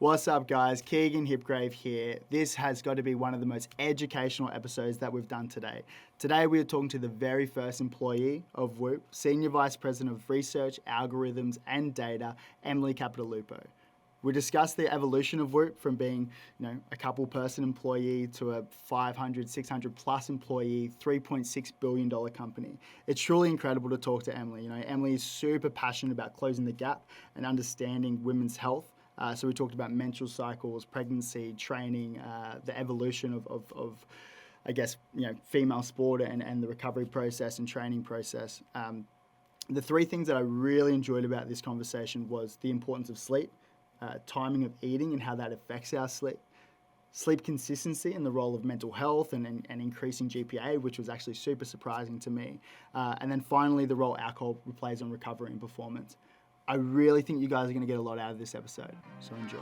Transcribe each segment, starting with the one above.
What's up, guys? Keegan Hipgrave here. This has got to be one of the most educational episodes that we've done today. Today, we are talking to the very first employee of Whoop, Senior Vice President of Research, Algorithms, and Data, Emily Capodilupo. We discussed the evolution of Whoop from being, a couple-person employee to a 500, 600 plus employee, $3.6 billion company. It's truly incredible to talk to Emily. Emily is super passionate about closing the gap and understanding women's health. So we talked about menstrual cycles, pregnancy, training, the evolution of female sport and the recovery process and training process. The three things that I really enjoyed about this conversation was the importance of sleep, timing of eating and how that affects our sleep consistency and the role of mental health and increasing GPA, which was actually super surprising to me. And then finally, the role alcohol plays on recovery and performance. I really think you guys are going to get a lot out of this episode, so enjoy.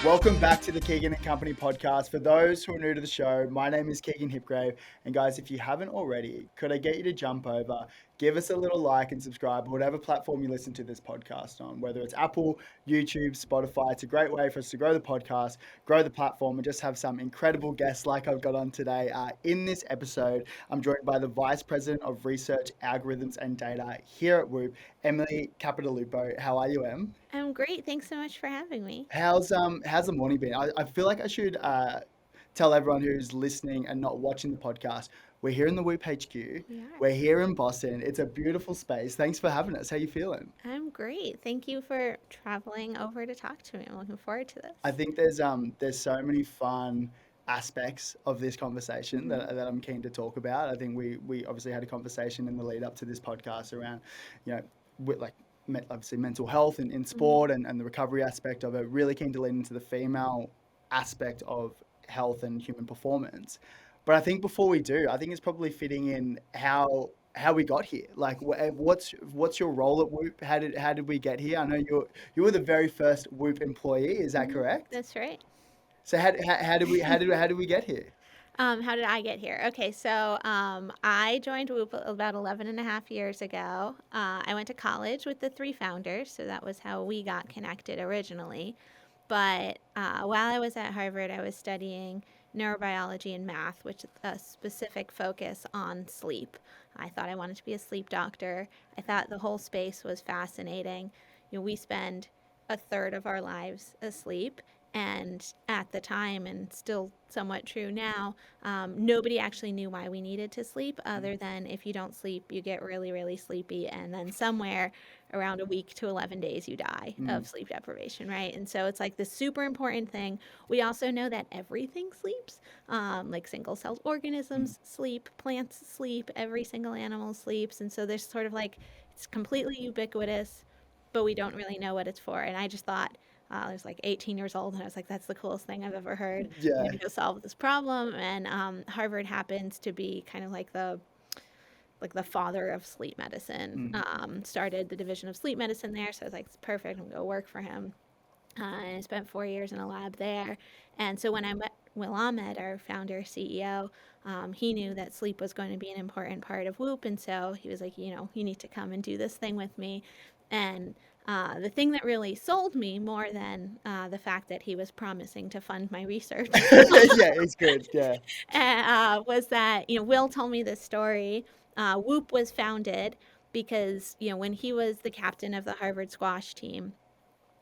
Welcome back to the Keegan & Company podcast. For those who are new to the show, my name is Keegan Hipgrave. And guys, if you haven't already, could I get you to jump over, give us a little like and subscribe on whatever platform you listen to this podcast on, whether it's Apple, YouTube, Spotify. It's a great way for us to grow the podcast, grow the platform, and just have some incredible guests like I've got on today. In this episode, I'm joined by the Vice President of Research, Algorithms, and Data here at Whoop, Emily Capodilupo. How are you, Em? I'm great. Thanks so much for having me. How's the morning been? I feel like I should tell everyone who's listening and not watching the podcast, we're here in the Whoop HQ. We're here in Boston. It's a beautiful space. Thanks for having us. How you feeling? I'm great. Thank you for traveling over to talk to me. I'm looking forward to this. I think there's so many fun aspects of this conversation that I'm keen to talk about. I think we obviously had a conversation in the lead up to this podcast around, obviously mental health in sport and the recovery aspect of it. Really keen to lean into the female aspect of health and human performance. But I think before we do, I think it's probably fitting in how we got here. Like, what's your role at Whoop? How did we get here? I know you were the very first Whoop employee. Is that correct? That's right. So how did we get here? How did I get here? Okay, so I joined Whoop about 11 and a half years ago. I went to college with the three founders, so that was how we got connected originally. But while I was at Harvard, I was studying neurobiology and math, which is a specific focus on sleep. I thought I wanted to be a sleep doctor. I thought the whole space was fascinating. We spend a third of our lives asleep. And at the time, and still somewhat true now, nobody actually knew why we needed to sleep other than if you don't sleep, you get really, really sleepy. And then somewhere around a week to 11 days, you die of sleep deprivation, right? And so it's like this super important thing. We also know that everything sleeps, like single-celled organisms sleep, plants sleep, every single animal sleeps. And so there's sort of like, it's completely ubiquitous, but we don't really know what it's for. And I just thought, I was like 18 years old, and I was like, that's the coolest thing I've ever heard. Yeah. I'm going to go solve this problem. And Harvard happens to be kind of like the father of sleep medicine. Started the division of sleep medicine there, so I was like, it's perfect. I'm going to go work for him. And I spent 4 years in a lab there. And so when I met Will Ahmed, our founder, CEO, he knew that sleep was going to be an important part of Whoop. And so he was like, you need to come and do this thing with me. And the thing that really sold me more than the fact that he was promising to fund my research Yeah, it's good. Yeah. was that, Will told me this story. Whoop was founded because, when he was the captain of the Harvard squash team,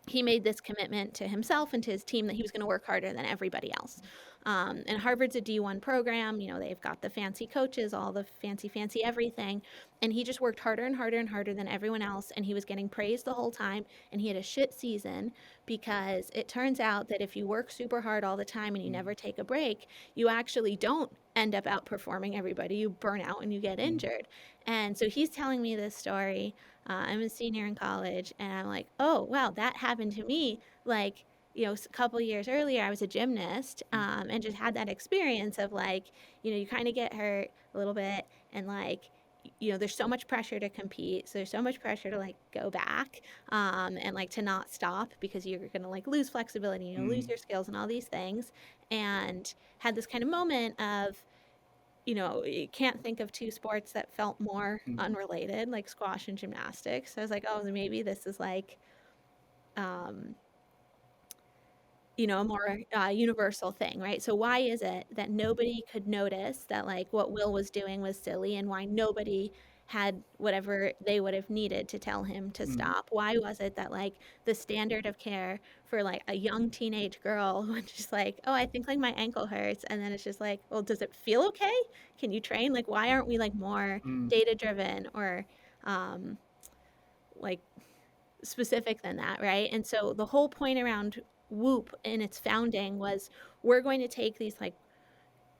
he made this commitment to himself and to his team that he was going to work harder than everybody else. And Harvard's a D1 program. They've got the fancy coaches, all the fancy everything. And he just worked harder and harder and harder than everyone else. And he was getting praised the whole time. And he had a shit season because it turns out that if you work super hard all the time and you never take a break, you actually don't end up outperforming everybody. You burn out and you get injured. And so he's telling me this story. I'm a senior in college, and I'm like, oh, wow, that happened to me. Like, a couple years earlier, I was a gymnast and just had that experience of like, you kind of get hurt a little bit and like, there's so much pressure to compete. So there's so much pressure to like go back and like to not stop because you're going to like lose flexibility, lose your skills and all these things. And had this kind of moment of, you can't think of two sports that felt more unrelated, like squash and gymnastics. So I was like, oh, maybe this is like, um, a more universal thing, right? So why is it that nobody could notice that like what Will was doing was silly, and why nobody had whatever they would have needed to tell him to Mm. stop? Why was it that like the standard of care for like a young teenage girl was just like, oh, I think like my ankle hurts, and then it's just like, well, does it feel okay? Can you train? Like, why aren't we like more Mm. data driven or um, like specific than that, right? And so the whole point around Whoop in its founding was we're going to take these like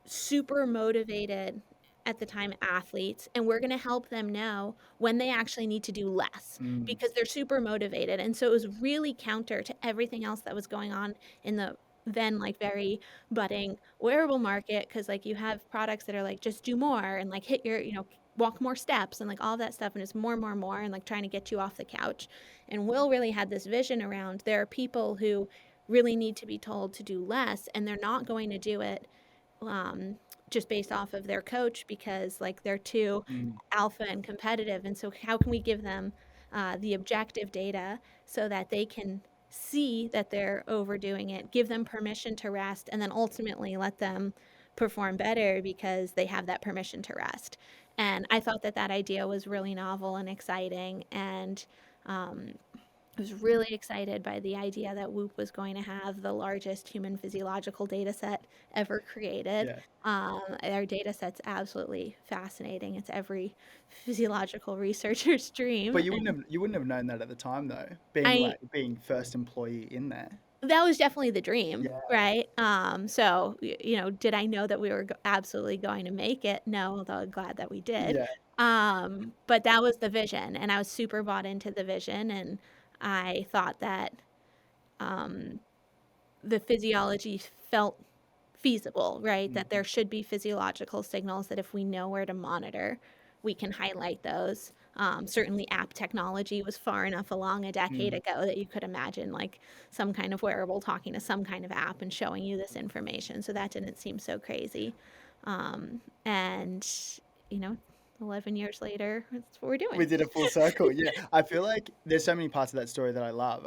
super motivated at the time athletes, and we're going to help them know when they actually need to do less Mm. because they're super motivated. And so it was really counter to everything else that was going on in the then like very budding wearable market, because like you have products that are like just do more and like hit your walk more steps and like all that stuff, and it's more and like trying to get you off the couch. And Will really had this vision around there are people who really need to be told to do less, and they're not going to do it um, just based off of their coach because like they're too Mm. alpha and competitive. And so how can we give them the objective data so that they can see that they're overdoing it, give them permission to rest, and then ultimately let them perform better because they have that permission to rest. And I thought that that idea was really novel and exciting, and um, I was really excited by the idea that Whoop was going to have the largest human physiological data set ever created. Yeah. Our data set's absolutely fascinating. It's every physiological researcher's dream. But And you wouldn't have known that at the time though, I being first employee in there. that was definitely the dream, Yeah. right? So, did I know that we were absolutely going to make it? No, although I'm glad that we did. Yeah. But that was the vision, and I was super bought into the vision, and I thought that um, the physiology felt feasible, right? That Mm. there should be physiological signals that if we know where to monitor, we can highlight those. Certainly, app technology was far enough along a decade Mm. ago that you could imagine like some kind of wearable talking to some kind of app and showing you this information. So that didn't seem so crazy. And, you know, 11 years later, that's what we're doing. We did a full circle. Yeah. I feel like there's so many parts of that story that I love.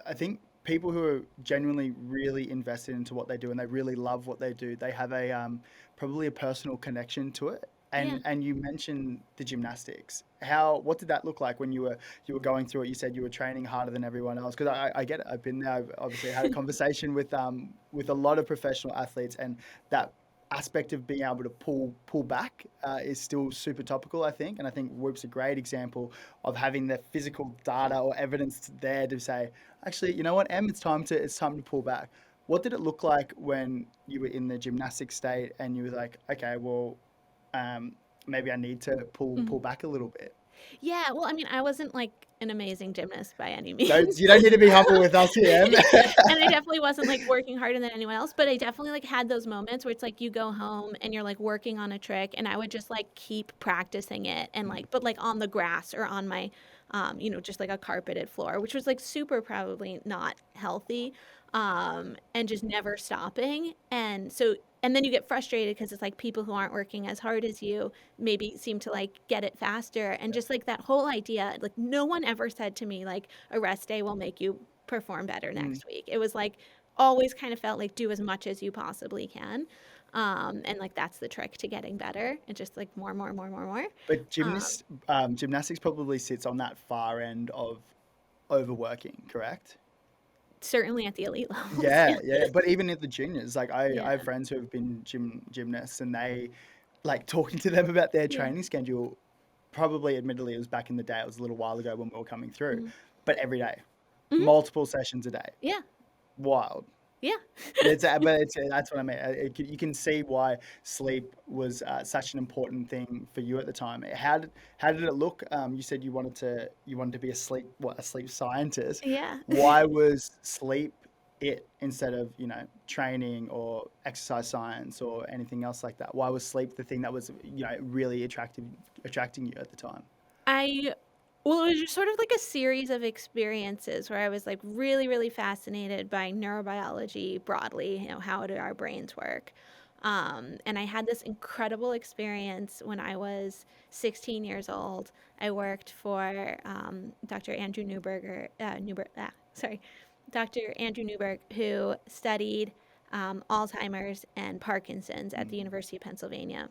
I think people who are genuinely really invested into what they do and they really love what they do, they have a probably a personal connection to it. Yeah. And you mentioned the gymnastics. What did that look like when you were going through it? You said you were training harder than everyone else because I get it. I've been there. I've obviously had a conversation with a lot of professional athletes, and that aspect of being able to pull back is still super topical, I think. And I think Whoop's a great example of having the physical data or evidence there to say, actually, you know what, Em, it's time to pull back. What did it look like when you were in the gymnastic state and you were like, okay, well, um, maybe I need to pull Mhm. back a little bit? Yeah, well, I mean, I wasn't like an amazing gymnast by any Don't means. you don't need to be humble with us here, Em. And I definitely wasn't like working harder than anyone else, but I definitely like had those moments where it's like you go home and you're like working on a trick, and I would just like keep practicing it and like but like on the grass or on my just like a carpeted floor, which was like super probably not healthy. And just never stopping. And then you get frustrated because it's like people who aren't working as hard as you maybe seem to like get it faster. And just like that whole idea, like no one ever said to me like a rest day will make you perform better Mm. next week. It was like always kind of felt like do as much as you possibly can. And like that's the trick to getting better. And just like more. But Um, gymnastics probably sits on that far end of overworking, correct? Certainly at the elite levels. Yeah, Yeah. yeah. But even at the juniors, like I have Yeah. friends who have been gymnasts, and they like talking to them about their Yeah. training schedule. Probably, admittedly, it was back in the day. It was a little while ago when we were coming through, Mhm. but every day, Mhm. multiple sessions a day. Yeah. Wild. Yeah. That's what I mean. You can see why sleep was such an important thing for you at the time. How did it look? You said you wanted to be a sleep scientist. Yeah. Why was sleep it instead of training or exercise science or anything else like that? Why was sleep the thing that was really attracting you at the time? I well, it was just sort of like a series of experiences where I was like really, really fascinated by neurobiology broadly, how do our brains work? And I had this incredible experience when I was 16 years old. I worked for Dr. Andrew Dr. Andrew Newberg, who studied Alzheimer's and Parkinson's at the University of Pennsylvania.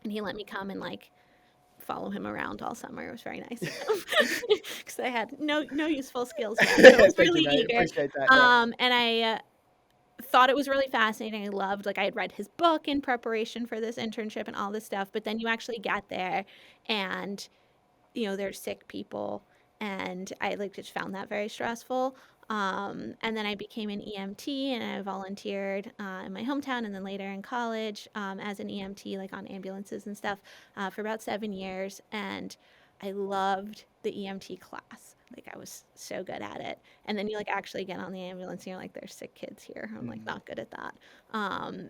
And he let me come and like follow him around all summer. It was very nice because I had no useful skills yet. So I was Thank you, really mate. eager. Appreciate that. Yeah. And I thought it was really fascinating. I loved, like, I had read his book in preparation for this internship and all this stuff. But then you actually get there and, there's sick people. And I like just found that very stressful. And then I became an EMT and I volunteered in my hometown and then later in college as an EMT, like on ambulances and stuff, for about 7 years. And I loved the EMT class. Like I was so good at it. And then you like actually get on the ambulance and you're like, there's sick kids here. I'm like not good at that.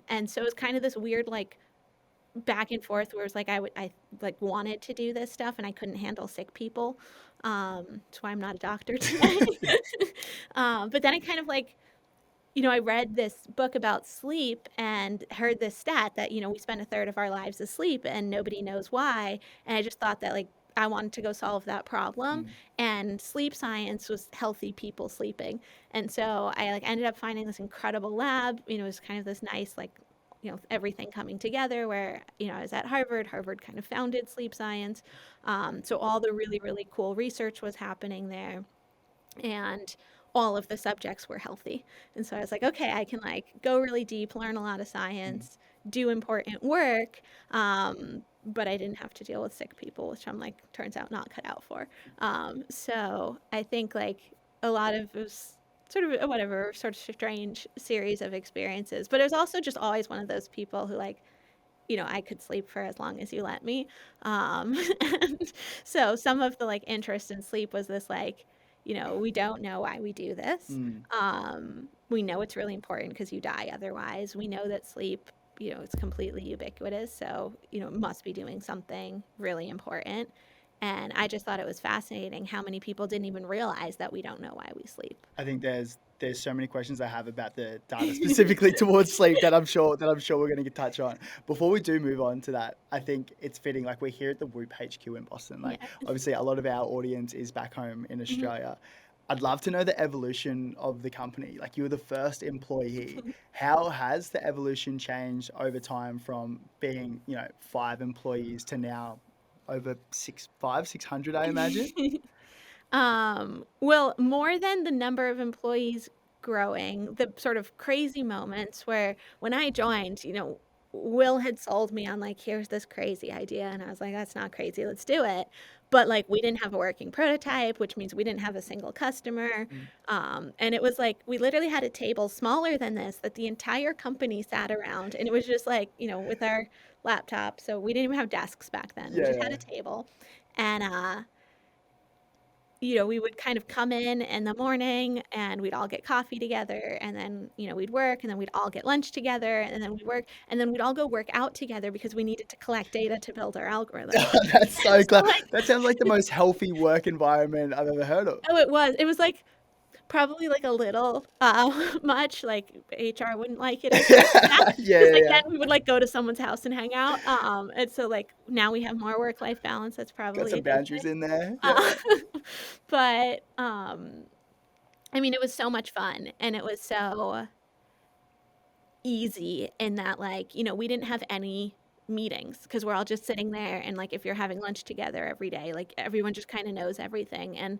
And so it's kind of this weird like back and forth where it's like I like wanted to do this stuff and I couldn't handle sick people. That's why I'm not a doctor today. But then I kind of like, I read this book about sleep and heard this stat that, we spend a third of our lives asleep and nobody knows why. And I just thought that like I wanted to go solve that problem. And sleep science was healthy people sleeping. And so I like ended up finding this incredible lab. It was kind of this nice like everything coming together where, I was at Harvard. Harvard kind of founded sleep science. So all the really, really cool research was happening there. And all of the subjects were healthy. And so I was like, okay, I can like go really deep, learn a lot of science, do important work. But I didn't have to deal with sick people, which I'm like, turns out not cut out for. So I think like a lot of it was sort of whatever, sort of strange series of experiences. But it was also just always one of those people who like, I could sleep for as long as you let me. And so some of the like interest in sleep was this like, we don't know why we do this. We know it's really important because you die otherwise. We know that sleep, it's completely ubiquitous. So, it must be doing something really important. And I just thought it was fascinating how many people didn't even realize that we don't know why we sleep. I think there's so many questions I have about the data specifically towards sleep that I'm sure we're going to touch on. Before we do move on to that, I think it's fitting. Like we're here at the Whoop HQ in Boston. Like obviously, a lot of our audience is back home in Australia. I'd love to know the evolution of the company. Like you were the first employee. How has the evolution changed over time from being 5 employees to now over 600, I imagine? Well, more than the number of employees growing, the sort of crazy moments where when I joined, Will had sold me on like, here's this crazy idea. And I was like, that's not crazy. Let's do it. But like, we didn't have a working prototype, which means we didn't have a single customer. And it was like, we literally had a table smaller than this that the entire company sat around. And it was just like, with our laptop. So we didn't even have desks back then. We just had a table. And, we would kind of come in the morning and we'd all get coffee together and then, we'd work and then we'd all get lunch together and then we'd work and then we'd all go work out together because we needed to collect data to build our algorithm. That's so So clever. like, That sounds like the most healthy work environment I've ever heard of. oh, it was like probably like a little much like HR wouldn't like it if we did that because like Yeah. then we would like go to someone's house and hang out. And so like now we have more work-life balance. That's Got probably a some good boundaries thing. in there. Uh, Yeah. but I mean, it was so much fun and it was so easy in that, like, we didn't have any meetings because we're all just sitting there. And like, if you're having lunch together every day, like everyone just kind of knows everything. And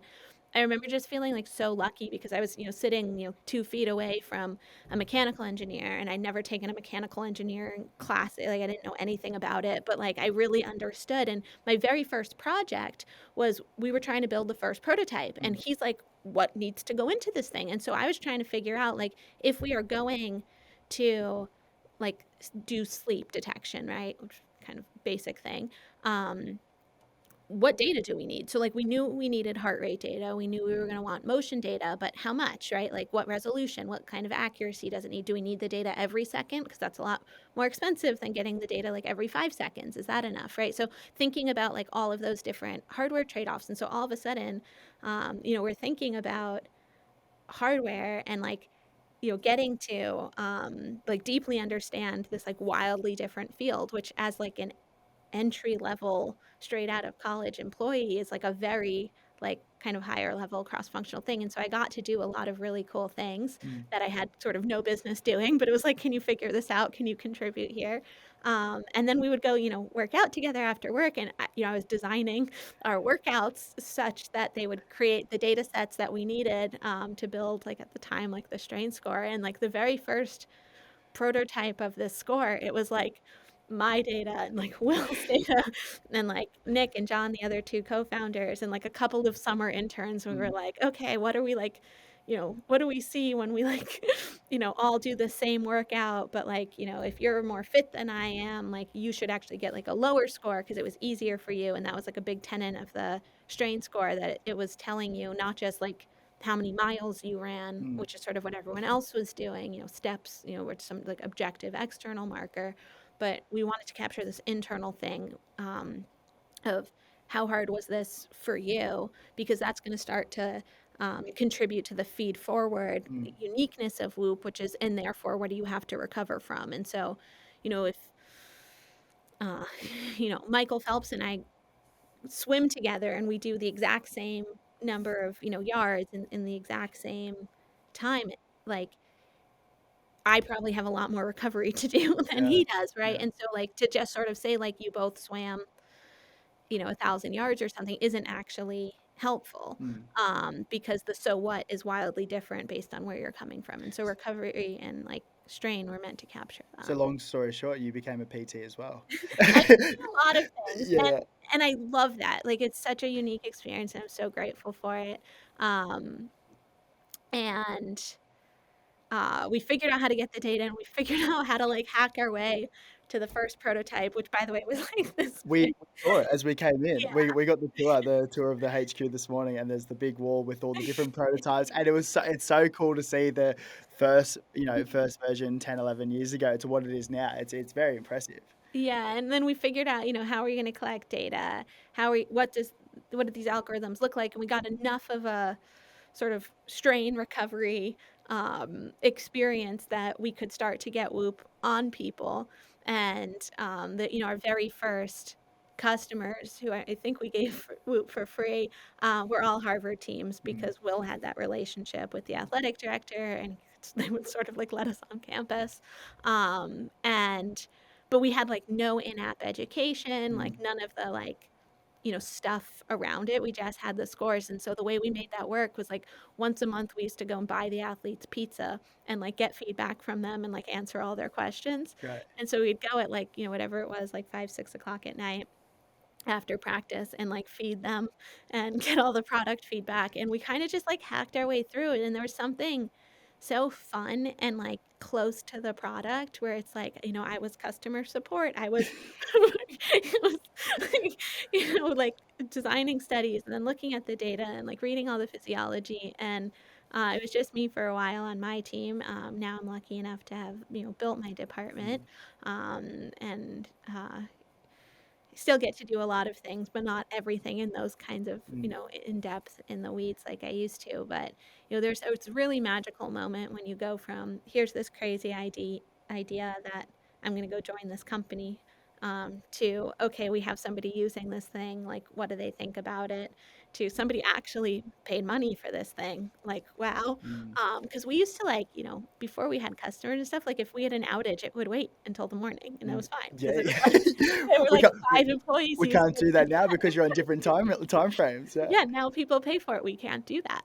I remember just feeling like so lucky because I was, sitting, 2 feet away from a mechanical engineer and I'd never taken a mechanical engineering class. Like, I didn't know anything about it, but like, I really understood. And my very first project was we were trying to build the first prototype. And he's like, what needs to go into this thing? And so I was trying to figure out, like, if we are going to like do sleep detection, right? Which kind of basic thing. What data do we need? So like we knew we needed heart rate data. We knew we were going to want motion data, but how much, right? Like what resolution, what kind of accuracy does it need? Do we need the data every second? Because that's a lot more expensive than getting the data like every 5 seconds. Is that enough, right? So thinking about like all of those different hardware trade-offs. And so all of a sudden, we're thinking about hardware and like getting to like deeply understand this like wildly different field, which as like an entry level straight out of college employee is like a very like kind of higher level cross functional thing. And so I got to do a lot of really cool things Mm. that I had sort of no business doing, but it was like, can you figure this out? Can you contribute here? And then we would go, work out together after work. And, I was designing our workouts such that they would create the data sets that we needed to build, like at the time, like the strain score. And like the very first prototype of this score, it was like my data and like Will's data and like Nick and John, the other two co-founders, and like a couple of summer interns. We were Mm. like, okay, what are we like, what do we see when we like, all do the same workout, but like, if you're more fit than I am, like you should actually get like a lower score because it was easier for you. And that was like a big tenet of the strain score, that it was telling you not just like how many miles you ran, Mm. which is sort of what everyone else was doing, steps, which some like objective external marker, but we wanted to capture this internal thing of how hard was this for you, because that's going to start to contribute to the feed forward Mm. uniqueness of Whoop, which is, and therefore what do you have to recover from. And so, if uh, Michael Phelps and I swim together and we do the exact same number of yards in the exact same time, like I probably have a lot more recovery to do than Yeah. he does, right? Yeah. And so like to just sort of say like you both swam 1,000 yards or something isn't actually helpful, Mm. because the so what is wildly different based on where you're coming from. And so recovery and like strain were meant to capture So that. long story short, you became a PT as well. I did a lot of things, Yeah. and I love that. Like it's such a unique experience, and I'm so grateful for it. Um, and we figured out how to get the data, and we figured out how to like hack our way to the first prototype, which by the way was like this We big, saw it as we came in. yeah, We got the tour of the HQ this morning, and there's the big wall with all the different prototypes, and it's so cool to see the first version 10, 11 years ago to what it is now. It's very impressive. yeah. And then we figured out, how are you going to collect data? What do these algorithms look like? And we got enough of a sort of strain recovery experience that we could start to get Whoop on people. And that our very first customers, who I think we gave Whoop for free, were all Harvard teams, Mm. because Will had that relationship with the athletic director, and they would sort of like let us on campus. And but we had like no in-app education, like Mm. none of the like stuff around it. We just had the scores. And so the way we made that work was like once a month we used to go and buy the athletes pizza and like get feedback from them and like answer all their questions. Great. And so we'd go at like, whatever it was, like 5, 6 o'clock at night after practice and like feed them and get all the product feedback. And we kind of just like hacked our way through it. And there was something so fun and like close to the product where it's like, I was customer support. I was, it was like, like designing studies and then looking at the data and like reading all the physiology. And it was just me for a while on my team. Now I'm lucky enough to have, built my department, Mm. and still get to do a lot of things, but not everything in those kinds of, Mm. in depth in the weeds like I used to. But, it's a really magical moment when you go from here's this crazy idea that I'm going to go join this company, to, okay, we have somebody using this thing. Like, what do they think about it? To somebody actually paid money for this thing. Like, wow. Mm. Because we used to like, before we had customers and stuff, like if we had an outage, it would wait until the morning and it Mm. was fine Yeah. because it was Yeah. like there were we like can't we, 5 employees we using can't do that it. now because you're on different time frames. Yeah. Yeah, now people pay for it. We can't do that.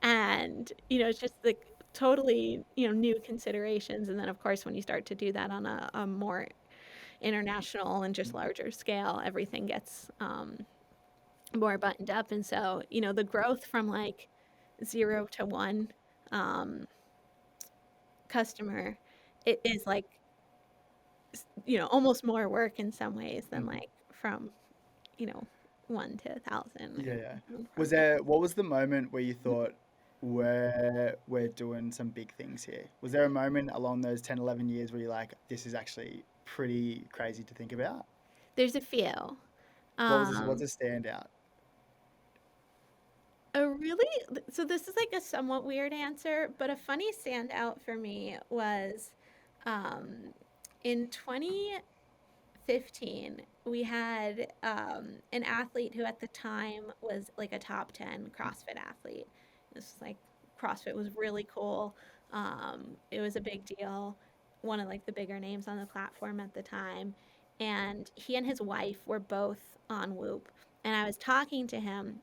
And it's just like totally new considerations. And then of course when you start to do that on a more international and just larger scale, everything gets more buttoned up. And so the growth from like 0 to 1 um, customer, it is like almost more work in some ways than Mm. like from you know 1 to 1,000 Yeah. Yeah. or from What was the moment where you thought we're doing some big things here? Was there a moment along those 10, 11 years where you're like, this is actually pretty crazy to think about? there's a few. What's um a standout? A really so this is like a somewhat weird answer, but a funny standout for me was um, in 2015, we had an athlete who at the time was like a top 10 CrossFit athlete. This was like CrossFit was really cool. It was a big deal, one of like the bigger names on the platform at the time. And he and his wife were both on Whoop. And I was talking to him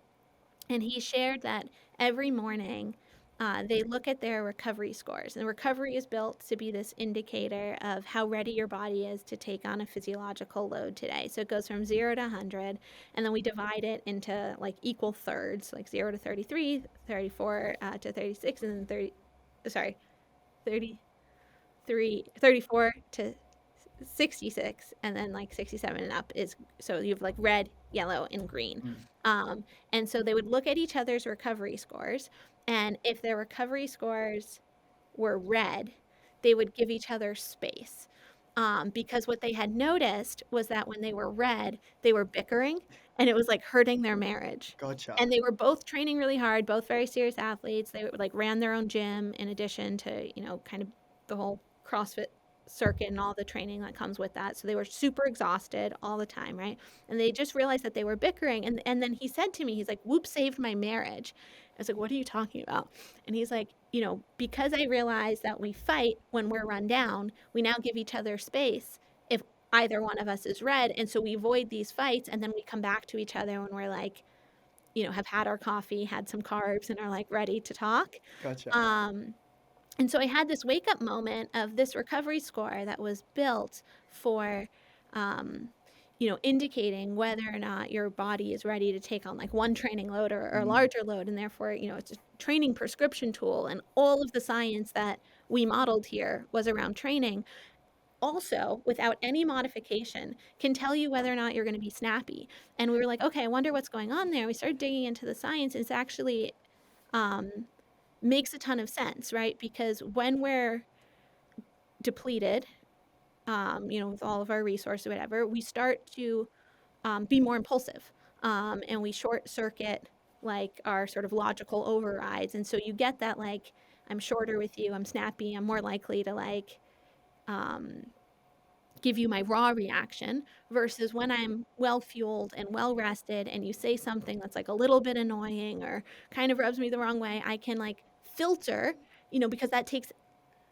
and he shared that every morning they look at their recovery scores. And recovery is built to be this indicator of how ready your body is to take on a physiological load today. So it goes from 0 to 100, and then we divide it into like equal thirds, like 0 to 33, 34 to 36, and then 30, sorry, 33, 34 to 66, and then like 67 and up is, so you have like red, yellow, and green. Mm. And so they would look at each other's recovery scores, and if their recovery scores were red, they would give each other space. Because what they had noticed was that when they were red, they were bickering and it was like hurting their marriage. Gotcha. And they were both training really hard, both very serious athletes. They like ran their own gym in addition to, kind of the whole CrossFit circuit and all the training that comes with that. So they were super exhausted all the time, right? And they just realized that they were bickering. And then he said to me, he's like, "Whoop saved my marriage." I was like, "What are you talking about?" And he's like, because I realize that we fight when we're run down, we now give each other space if either one of us is red. And so we avoid these fights and then we come back to each other when we're like, have had our coffee, had some carbs, and are like ready to talk. Gotcha. Um, and so I had this wake up moment of this recovery score that was built for, um, indicating whether or not your body is ready to take on like one training load or a Mm. larger load. And therefore, it's a training prescription tool. And all of the science that we modeled here was around training. Also, without any modification, can tell you whether or not you're going to be snappy. And we were like, okay, I wonder what's going on there. We started digging into the science. It's actually um, makes a ton of sense, right? Because when we're depleted, with all of our resources, whatever, we start to be more impulsive, and we short circuit like our sort of logical overrides. And so you get that like, I'm shorter with you, I'm snappy, I'm more likely to like um, give you my raw reaction versus when I'm well fueled and well rested and you say something that's like a little bit annoying or kind of rubs me the wrong way, I can like filter, because that takes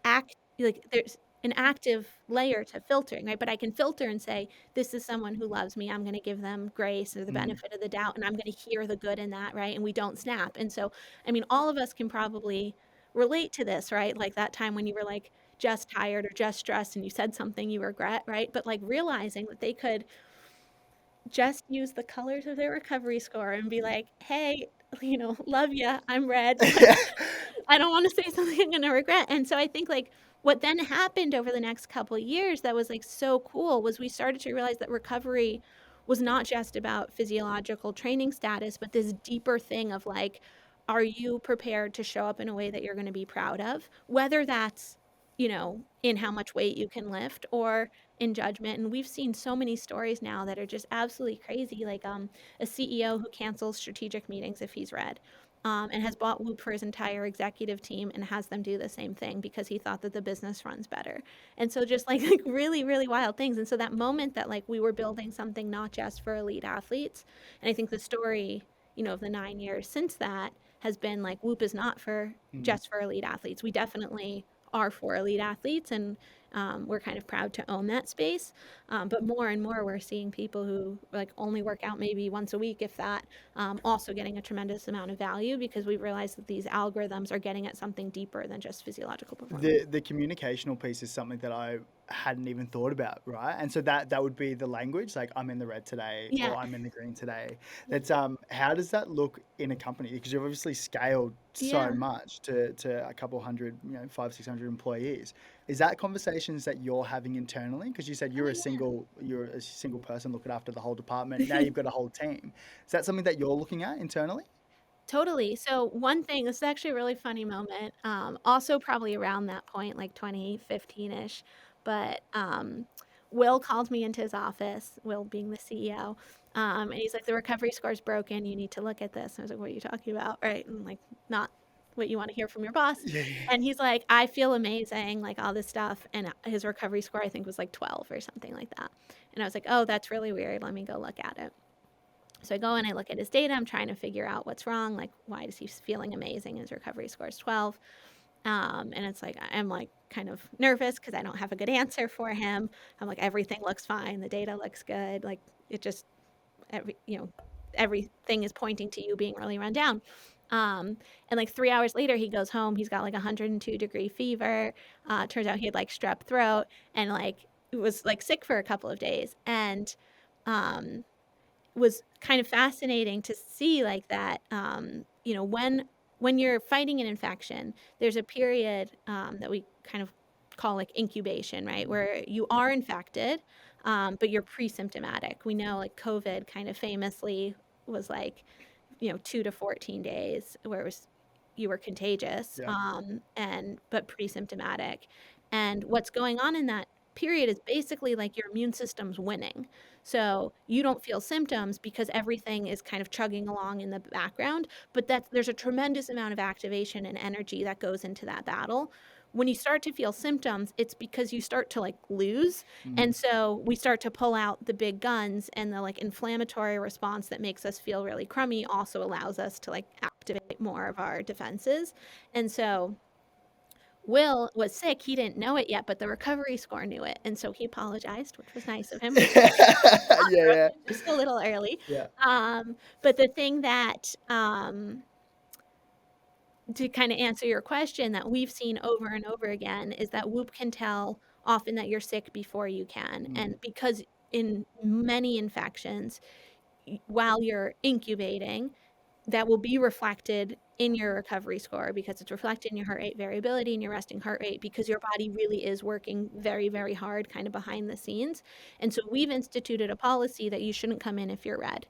like there's an active layer to filtering, right? But I can filter and say, this is someone who loves me. I'm going to give them grace or the Mm. benefit of the doubt, and I'm going to hear the good in that, right? And we don't snap. And so, I mean, all of us can probably relate to this, right? Like that time when you were like just tired or just stressed and you said something you regret, right? But like realizing that they could just use the colors of their recovery score and be like, hey, love ya, I'm red. Like, I don't want to say something I'm going to regret. And so I think like what then happened over the next couple of years that was like so cool was we started to realize that recovery was not just about physiological training status, but this deeper thing of like, are you prepared to show up in a way that you're going to be proud of? Whether that's, in how much weight you can lift or in judgment. And we've seen so many stories now that are just absolutely crazy, like a CEO who cancels strategic meetings if he's red, and has bought Whoop for his entire executive team and has them do the same thing because he thought that the business runs better. And so just like really, really wild things. And so that moment that like we were building something not just for elite athletes, and I think the story, of the 9 years since that has been like Whoop is not for Mm. just for elite athletes. We definitely are for elite athletes, and we're kind of proud to own that space. But more and more, we're seeing people who like only work out maybe once a week, if that, also getting a tremendous amount of value because we realize that these algorithms are getting at something deeper than just physiological performance. The communicational piece is something that I hadn't even thought about, right? And so that would be the language, like I'm in the red today Yeah. or I'm in the green today. That's how does that look in a company? Because you've obviously scaled so Yeah. much to a couple hundred, 500, 600 employees. Is that conversations that you're having internally? Because you said Oh, you're a single person looking after the whole department. Now you've got a whole team. Is that something that you're looking at internally? Totally. So one thing, this is actually a really funny moment. Also probably around that point, like 2015-ish. But Will called me into his office, Will being the CEO, And he's like, the recovery score's broken. You need to look at this. And I was like, what are you talking about? Right. And like, not what you want to hear from your boss. Yeah. And he's like, I feel amazing, like all this stuff. And his recovery score, I think, was like 12 or something like that. And I was like, oh, that's really weird. Let me go look at it. So I go and I look at his data. I'm trying to figure out what's wrong. Like, why is he feeling amazing? His recovery score is 12. And it's like, I'm like kind of nervous because I don't have a good answer for him. I'm like, everything looks fine. The data looks good. Like, it just, everything is pointing to you being really run down. And like 3 hours later, he goes home. He's got like 102-degree fever. Turns out he had like strep throat and like was like sick for a couple of days. And was kind of fascinating to see like that. When you're fighting an infection, there's a period that we kind of call like incubation, right? Where you are infected, but you're pre-symptomatic. We know like COVID kind of famously was like, 2 to 14 days where it was you were contagious, Yeah. but pre-symptomatic. And what's going on in that period is basically like your immune system's winning. So you don't feel symptoms because everything is kind of chugging along in the background, but there's a tremendous amount of activation and energy that goes into that battle. When you start to feel symptoms, it's because you start to like lose. And so we start to pull out the big guns, and the like inflammatory response that makes us feel really crummy also allows us to like activate more of our defenses. And so Will was sick. He didn't know it yet, but the recovery score knew it. And so he apologized, which was nice of him. Yeah, yeah, Just a little early. yeah. But the thing that, to kind of answer your question, that we've seen over and over again is that Whoop can tell often that you're sick before you can. And because in many infections, while you're incubating, that will be reflected in your recovery score because it's reflected in your heart rate variability and your resting heart rate, because your body really is working very, very hard kind of behind the scenes. And so we've instituted a policy that you shouldn't come in if you're red.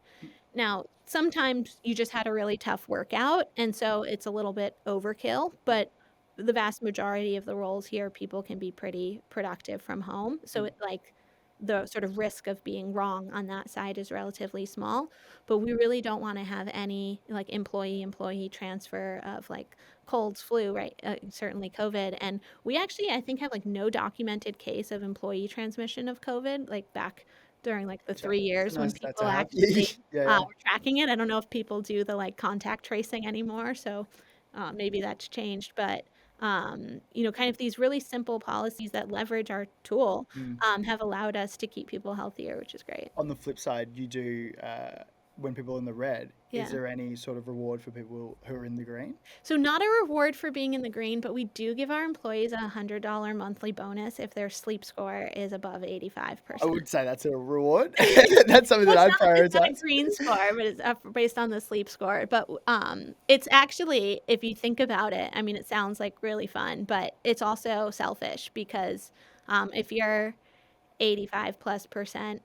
Now, sometimes you just had a really tough workout, and so it's a little bit overkill, but the vast majority of the roles here, people can be pretty productive from home. So it like the sort of risk of being wrong on that side is relatively small, but we really don't want to have any like employee transfer of like colds, flu, right? Certainly COVID. And we actually, I think, have like no documented case of employee transmission of COVID, like back during like the 3 years when Nice that people to have. actually Yeah, were tracking it. I don't know if people do the like contact tracing anymore, so maybe that's changed. But kind of these really simple policies that leverage our tool have allowed us to keep people healthier, which is great. on the flip side, you do when people are in the red. Is Yeah. there any sort of reward for people who are in the green? So not a reward for being in the green, but we do give our employees a $100 monthly bonus if their sleep score is above 85%. I would say that's a reward. That's something Well, that I'd it's not a prioritize. green score, but it's based on the sleep score. But it's actually, if you think about it, I mean, it sounds like really fun, but it's also selfish because if you're 85+%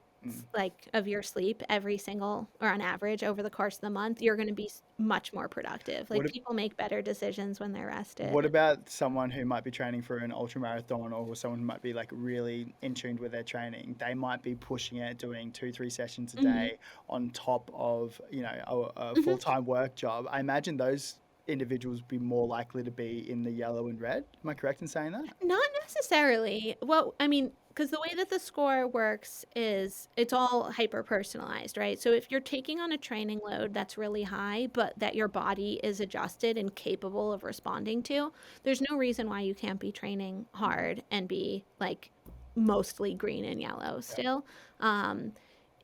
like of your sleep every single or on average over the course of the month, you're going to be much more productive. Like What people make better decisions when they're What rested. about someone who might be training for an ultra marathon, or someone who might be like really in tune with their training? They might be pushing it, doing 2, 3 sessions a Hmm. day on top of, a Hmm. full-time work job. I imagine those individuals be more likely to be in the yellow and red. Am I correct in saying that? Not necessarily. Well, I mean, because the way that the score works is it's all hyper personalized, right? So if you're taking on a training load that's really high, but that your body is adjusted and capable of responding to, there's no reason why you can't be training hard and be like mostly green and yellow Yeah. still. Um,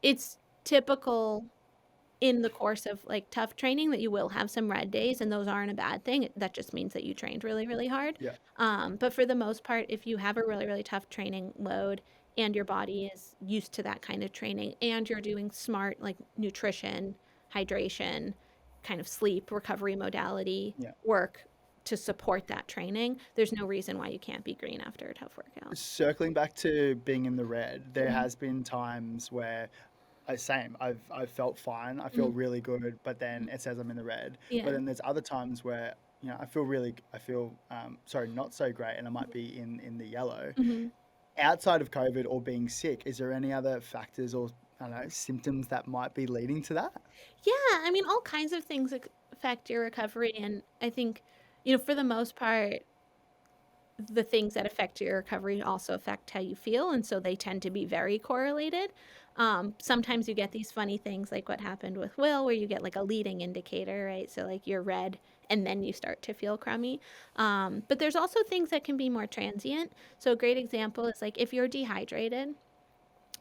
it's typical in the course of like tough training that you will have some red days, and those aren't a bad thing. That just means that you trained really, really hard. Yeah. But for the most part, if you have a really, really tough training load and your body is used to that kind of training and you're doing smart like nutrition, hydration, kind of sleep, recovery modality Yeah. work to support that training, there's no reason why you can't be green after a tough workout. Circling back to being in the red, there Mhm. has been times where same. I've felt fine. I feel Mhm. really good, but then it says I'm in the red. But Yeah. then there's other times where I feel sorry, not so great, and I might be in the yellow. Hmm. Outside of COVID or being sick, is there any other factors or I don't know, symptoms that might be leading to that? Yeah, I mean, all kinds of things affect your recovery. And I think, for the most part, the things that affect your recovery also affect how you feel. And so they tend to be very correlated. Sometimes you get these funny things like what happened with Will, where you get like a leading indicator, right? So like you're red and then you start to feel crummy. But there's also things that can be more transient. So a great example is like if you're dehydrated,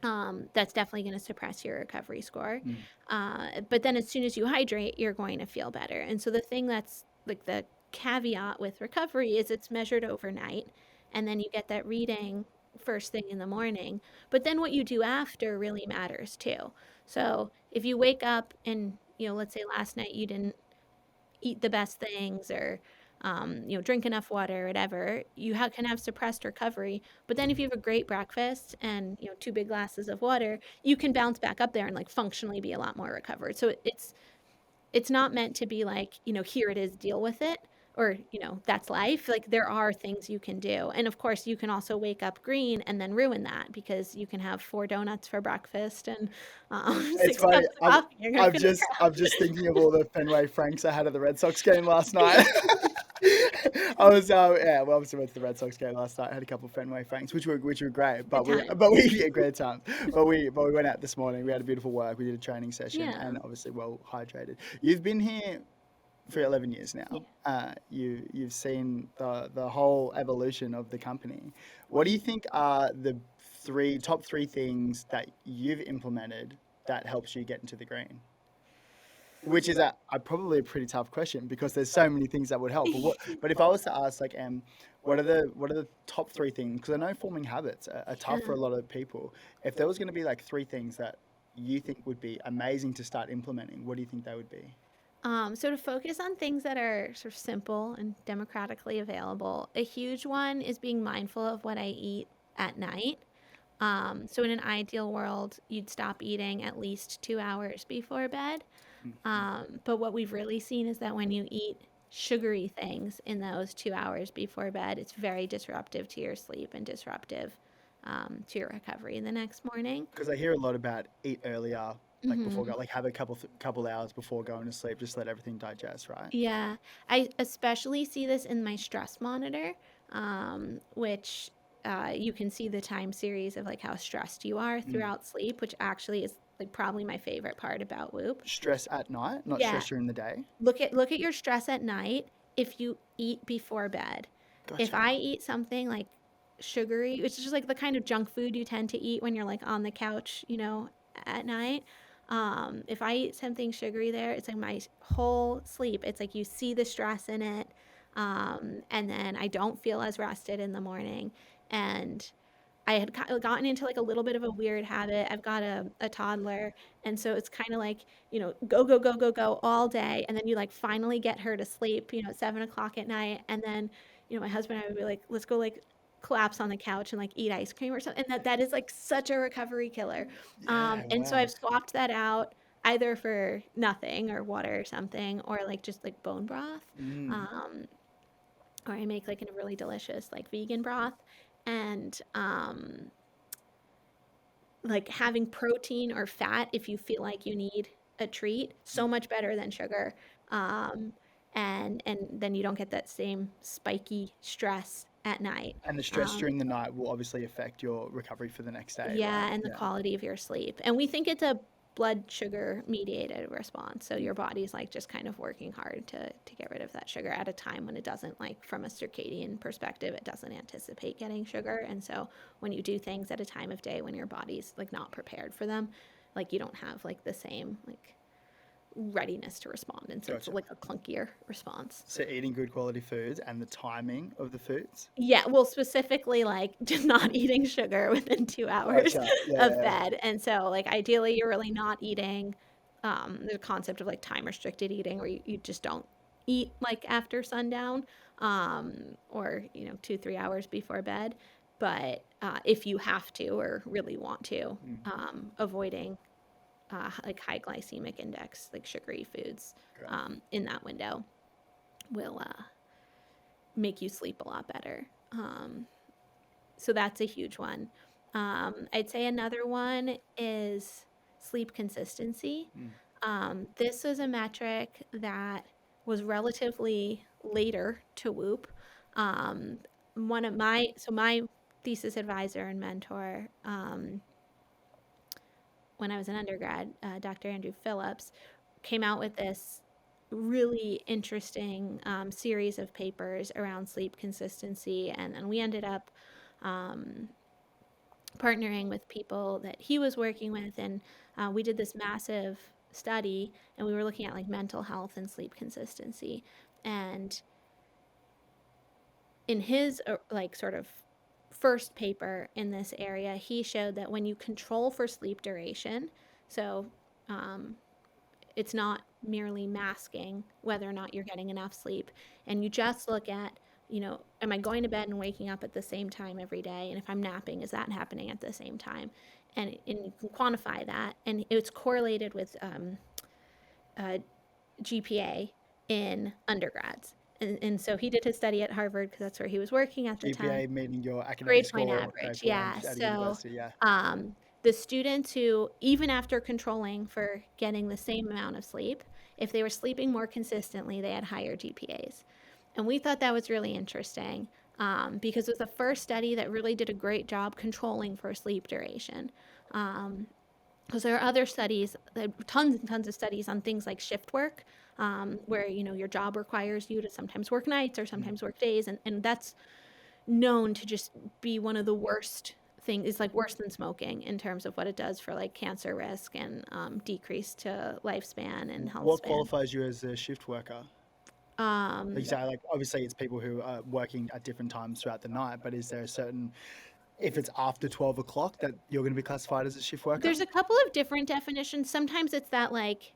that's definitely going to suppress your recovery score. Mm. But then as soon as you hydrate, you're going to feel better. And so the thing that's like the caveat with recovery is it's measured overnight, and then you get that reading first thing in the morning. But then what you do after really matters too. So if you wake up and, let's say last night you didn't eat the best things or drink enough water or whatever, you can have suppressed recovery. But then if you have a great breakfast and, two big glasses of water, you can bounce back up there and like functionally be a lot more recovered. So it's not meant to be like, here it is, deal with it, or, that's life. Like there are things you can do. And of course, you can also wake up green and then ruin that because you can have 4 donuts for breakfast and It's six funny. cups of coffee. You're going to feel like I'm just thinking of all the Fenway Franks I had at the Red Sox game last night. I was yeah, well, obviously went to the Red Sox game last night. I had a couple of Fenway Franks, which were great. good But we time. yeah, great time. But we went out this morning. We had a beautiful work. We did a training session, Yeah. and obviously well hydrated. You've been here for 11 years Yeah. now. You've seen the whole evolution of the company. What do you think are the top three things that you've implemented that helps you get into the green? Which is probably a pretty tough question because there's so many things that would help. But if I was to ask like what are the top three things? Because I know forming habits are tough for Yeah. a lot of people. If there was going to be like three things that you think would be amazing to start implementing, what do you think they would be? So to focus on things that are sort of simple and democratically available, a huge one is being mindful of what I eat at night. So in an ideal world, you'd stop eating at least 2 hours before bed. Mm. But what we've really seen is that when you eat sugary things in those 2 hours before bed, it's very disruptive to your sleep and disruptive to your recovery the next morning. Because I hear a lot about eat earlier, like before Hmm. go, like have a couple hours before going to sleep, just let everything digest, right? Yeah, I especially see this in my stress monitor, which you can see the time series of like how stressed you are Mm. throughout sleep, which actually is like probably my favorite part about Whoop. Stress at night, not Yeah, stress during the day. look at your stress at night if you eat before bed. If Gotcha. I eat something like sugary, which is just like the kind of junk food you tend to eat when you're like on the couch, at night. If I eat something sugary there, it's like my whole sleep. It's like you see the stress in it. And then I don't feel as rested in the morning. And I had gotten into like a little bit of a weird habit. I've got a toddler. And so it's kind of like, go, go, go, go, go all day. And then you like finally get her to sleep, at 7 o'clock at night. And then, my husband and I would be like, let's go like collapse on the couch and like eat ice cream or something. And that is like such a recovery killer. Yeah, And so wow. I've swapped that out either for nothing or water or something, or like just like bone broth. Mm. Um, or I make like a really delicious like vegan broth. And like having protein or fat if you feel like you need a treat, so much better than sugar. Um, and then you don't get that same spiky stress at night. And the stress Um, during the night will obviously affect your recovery for the next day, right? yeah, and the Yeah. quality of your sleep. And we think it's a blood sugar mediated response. So your body's like just kind of working hard to get rid of that sugar at a time when it doesn't, like from a circadian perspective, it doesn't anticipate getting sugar. And so when you do things at a time of day when your body's like not prepared for them, like you don't have like the same like readiness to respond. And so it's Gotcha. like a clunkier response. So eating good quality foods and the timing of the foods. Yeah, well, specifically, like, just not eating sugar within 2 hours Gotcha. Yeah, of yeah. bed, and so, like, ideally, you're really not eating, the concept of, like, time-restricted eating where you just don't eat, like, after sundown, or, 2, 3 hours before bed, but, if you have to or really want to, Mm. avoiding, like, high glycemic index, like, sugary foods, Great. in that window will, make you sleep a lot better. So that's a huge one. I'd say another one is sleep consistency. Mm. This was a metric that was relatively later to Whoop. Um, my thesis advisor and mentor, when I was an undergrad, Dr. Andrew Phillips, came out with this really interesting series of papers around sleep consistency, and we ended up um, partnering with people that he was working with, and we did this massive study, and we were looking at like mental health and sleep consistency. And in his like sort of first paper in this area, he showed that when you control for sleep duration, so it's not merely masking whether or not you're getting enough sleep, and you just look at, am I going to bed and waking up at the same time every day? And if I'm napping, is that happening at the same time? And you can quantify that, and it's correlated with uh, GPA in undergrads. And so he did his study at Harvard because that's where he was working at the time. GPA meaning your academic Grade point score, grade average, point yeah. at a So university, yeah. the students who, even after controlling for getting the same amount of sleep, if they were sleeping more consistently, they had higher GPAs. And we thought that was really interesting because it was the first study that really did a great job controlling for sleep duration. Because there are other studies, tons and tons of studies on things like shift work, where your job requires you to sometimes work nights or Mm. sometimes work days, and that's known to just be one of the worst things. It's like worse than smoking in terms of what it does for like cancer risk and decrease to lifespan and health What span. qualifies you as a shift worker? Like you Um, say, like obviously it's people who are working at different times throughout the night, but is there a certain, if it's after 12 o'clock, that you're going to be classified as a shift worker? there's a couple of different definitions. Sometimes it's that like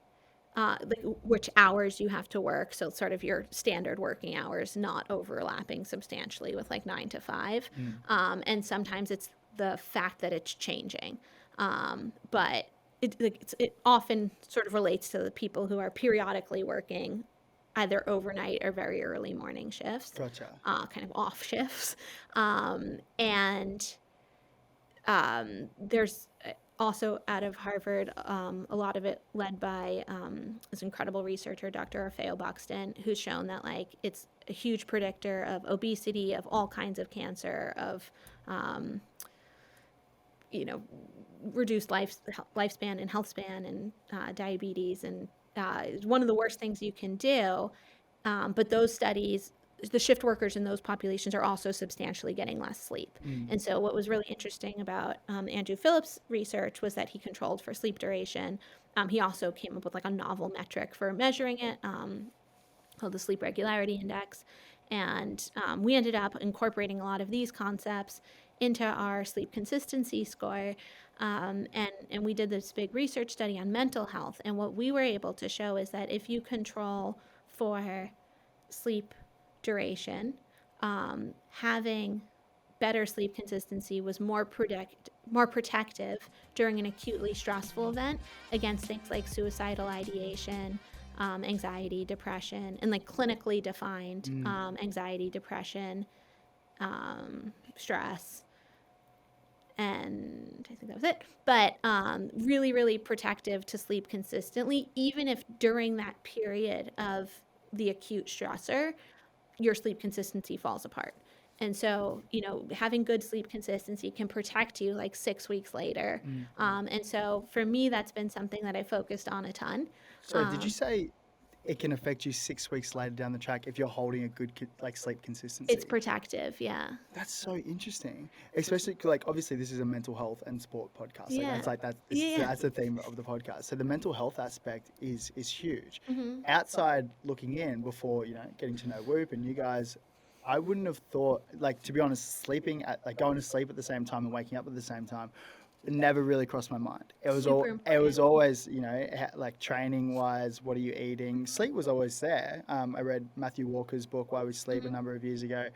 which hours you have to work. So sort of your standard working hours, not overlapping substantially with like 9 to 5. Mm. And sometimes it's the fact that it's changing. But it often sort of relates to the people who are periodically working either overnight or very early morning shifts, Gotcha. kind of off shifts. And there's also out of Harvard, a lot of it led by this incredible researcher, Dr. Orfeo Buxton, who's shown that like it's a huge predictor of obesity, of all kinds of cancer, of um, you know reduced lifespan and health span and diabetes, and it's one of the worst things you can do. But those studies, the shift workers in those populations are also substantially getting less sleep. Mm. And so, what was really interesting about Andrew Phillips' research was that he controlled for sleep duration. He also came up with like a novel metric for measuring it, called the Sleep Regularity Index. And we ended up incorporating a lot of these concepts into our sleep consistency score. And we did this big research study on mental health. And what we were able to show is that if you control for sleep duration, having better sleep consistency was more protective during an acutely stressful event against things like suicidal ideation, anxiety, depression, and like clinically defined anxiety, depression, stress, and I think that was it. But really, really protective to sleep consistently, even if during that period of the acute stressor, your sleep consistency falls apart. And so, having good sleep consistency can protect you like 6 weeks later. And so for me, that's been something that I focused on a ton. So did you say it can affect you 6 weeks later down the track if you're holding a good like sleep consistency? It's protective, yeah. That's so interesting, especially like obviously this is a mental health and sport podcast. Like Yeah. that's like that. Yeah. That's the theme of the podcast. So the mental health aspect is huge. Mm-hmm. Outside looking in, before getting to know Whoop and you guys, I wouldn't have thought, like, to be honest, sleeping at like going to sleep at the same time and waking up at the same time. It never really crossed my mind. It was Super it was important. always, like training wise, what are you eating? Sleep was always there. I read Matthew Walker's book Why We Sleep a number of years ago,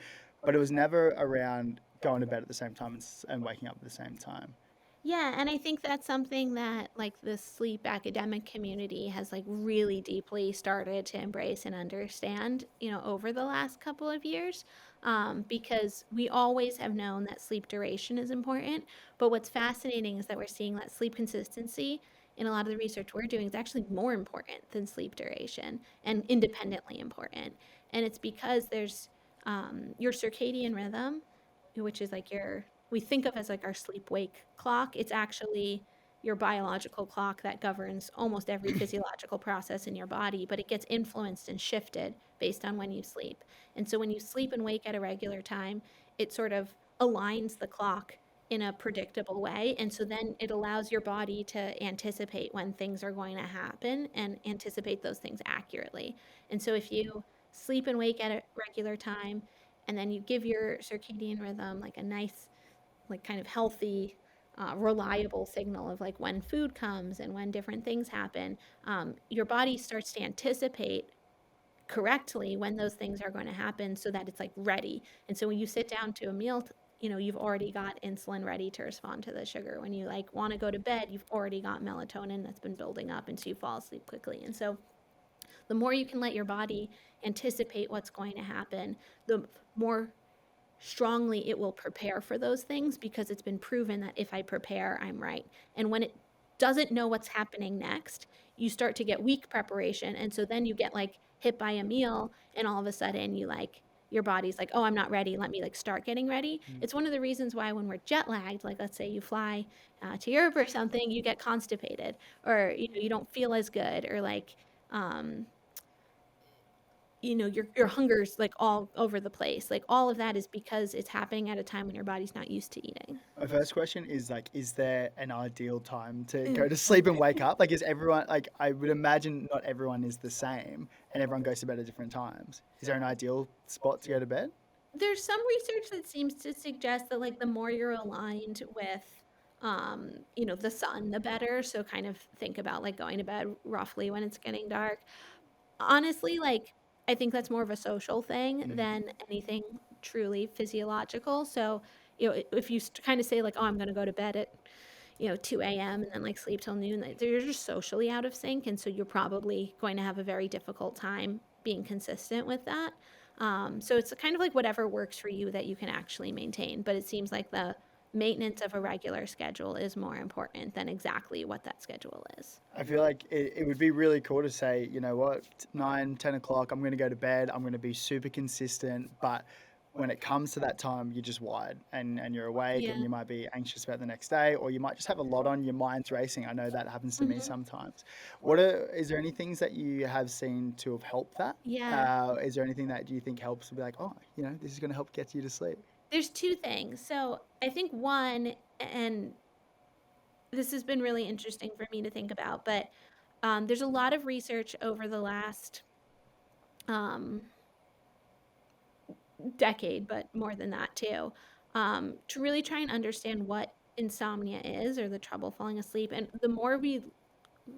but it was never around going to bed at the same time and waking up at the same time. Yeah, and I think that's something that like the sleep academic community has like really deeply started to embrace and understand, over the last couple of years. Because we always have known that sleep duration is important. But what's fascinating is that we're seeing that sleep consistency in a lot of the research we're doing is actually more important than sleep duration and independently important. And it's because there's your circadian rhythm, which is like we think of as like our sleep wake clock. It's actually your biological clock that governs almost every physiological process in your body, but it gets influenced and shifted based on when you sleep. And so when you sleep and wake at a regular time, it sort of aligns the clock in a predictable way. And so then it allows your body to anticipate when things are going to happen and anticipate those things accurately. And so if you sleep and wake at a regular time, and then you give your circadian rhythm like a nice, like kind of healthy, reliable signal of like when food comes and when different things happen, your body starts to anticipate correctly when those things are going to happen so that it's like ready. And so when you sit down to a meal, you've already got insulin ready to respond to the sugar. When you like want to go to bed, you've already got melatonin that's been building up, and so you fall asleep quickly. And so the more you can let your body anticipate what's going to happen, the more strongly it will prepare for those things, because it's been proven that if I prepare, I'm right. And when it doesn't know what's happening next, you start to get weak preparation. And so then you get like hit by a meal, and all of a sudden your body's like, oh, I'm not ready. Let me like start getting ready. It's one of the reasons why when we're jet lagged, like let's say you fly to Europe or something, you get constipated, or you don't feel as good, or like um, your hunger's like all over the place. Like all of that is because it's happening at a time when your body's not used to eating. My first question is like, is there an ideal time to go to sleep and wake up? Like, is everyone like? I would imagine not everyone is the same, and everyone goes to bed at different times. Is there an ideal spot to go to bed? There's some research that seems to suggest that like the more you're aligned with the sun, the better. So kind of think about like going to bed roughly when it's getting dark. Honestly, like I think that's more of a social thing than anything truly physiological. So, if you kind of say like, "Oh, I'm going to go to bed at 2 a.m. and then like sleep till noon," like, you're just socially out of sync, and so you're probably going to have a very difficult time being consistent with that. So it's kind of like whatever works for you that you can actually maintain. But it seems like the maintenance of a regular schedule is more important than exactly what that schedule is. I feel like it would be really cool to say, you know what, 9, 10 o'clock, I'm going to go to bed. I'm going to be super consistent. But when it comes to that time, you're just wired and you're awake and Yeah. you might be anxious about the next day, or you might just have a lot on, your mind's racing. I know that happens to me Hmm. sometimes. Is there any things that you have seen to have helped that? Yeah. Is there anything that you think helps to be like, oh, this is going to help get you to sleep? There's two things. So I think one, and this has been really interesting for me to think about, but there's a lot of research over the last um, decade, but more than that too, to really try and understand what insomnia is, or the trouble falling asleep. And the more we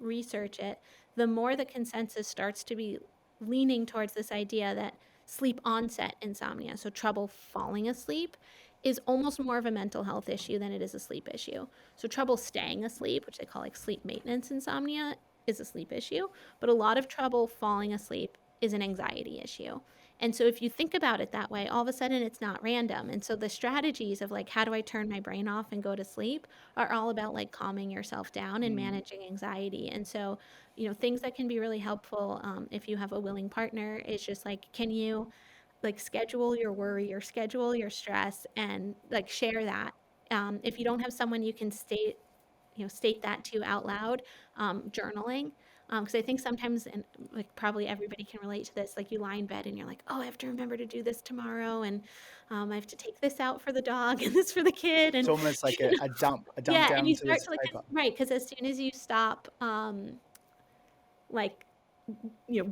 research it, the more the consensus starts to be leaning towards this idea that sleep onset insomnia, so trouble falling asleep, is almost more of a mental health issue than it is a sleep issue. So trouble staying asleep, which they call like sleep maintenance insomnia, is a sleep issue, but a lot of trouble falling asleep is an anxiety issue. And so if you think about it that way, all of a sudden it's not random. And so the strategies of like, how do I turn my brain off and go to sleep, are all about like calming yourself down and Mm. managing anxiety. And so, things that can be really helpful, if you have a willing partner, is just like, can you like schedule your worry or schedule your stress and like share that. If you don't have someone you can state that to out loud, journaling. Because I think sometimes, and like probably everybody can relate to this, like you lie in bed and you're like, oh, I have to remember to do this tomorrow, and I have to take this out for the dog and this for the kid, It's and almost like a dump yeah, and down you to start this to like, paper. right, because as soon as you stop, like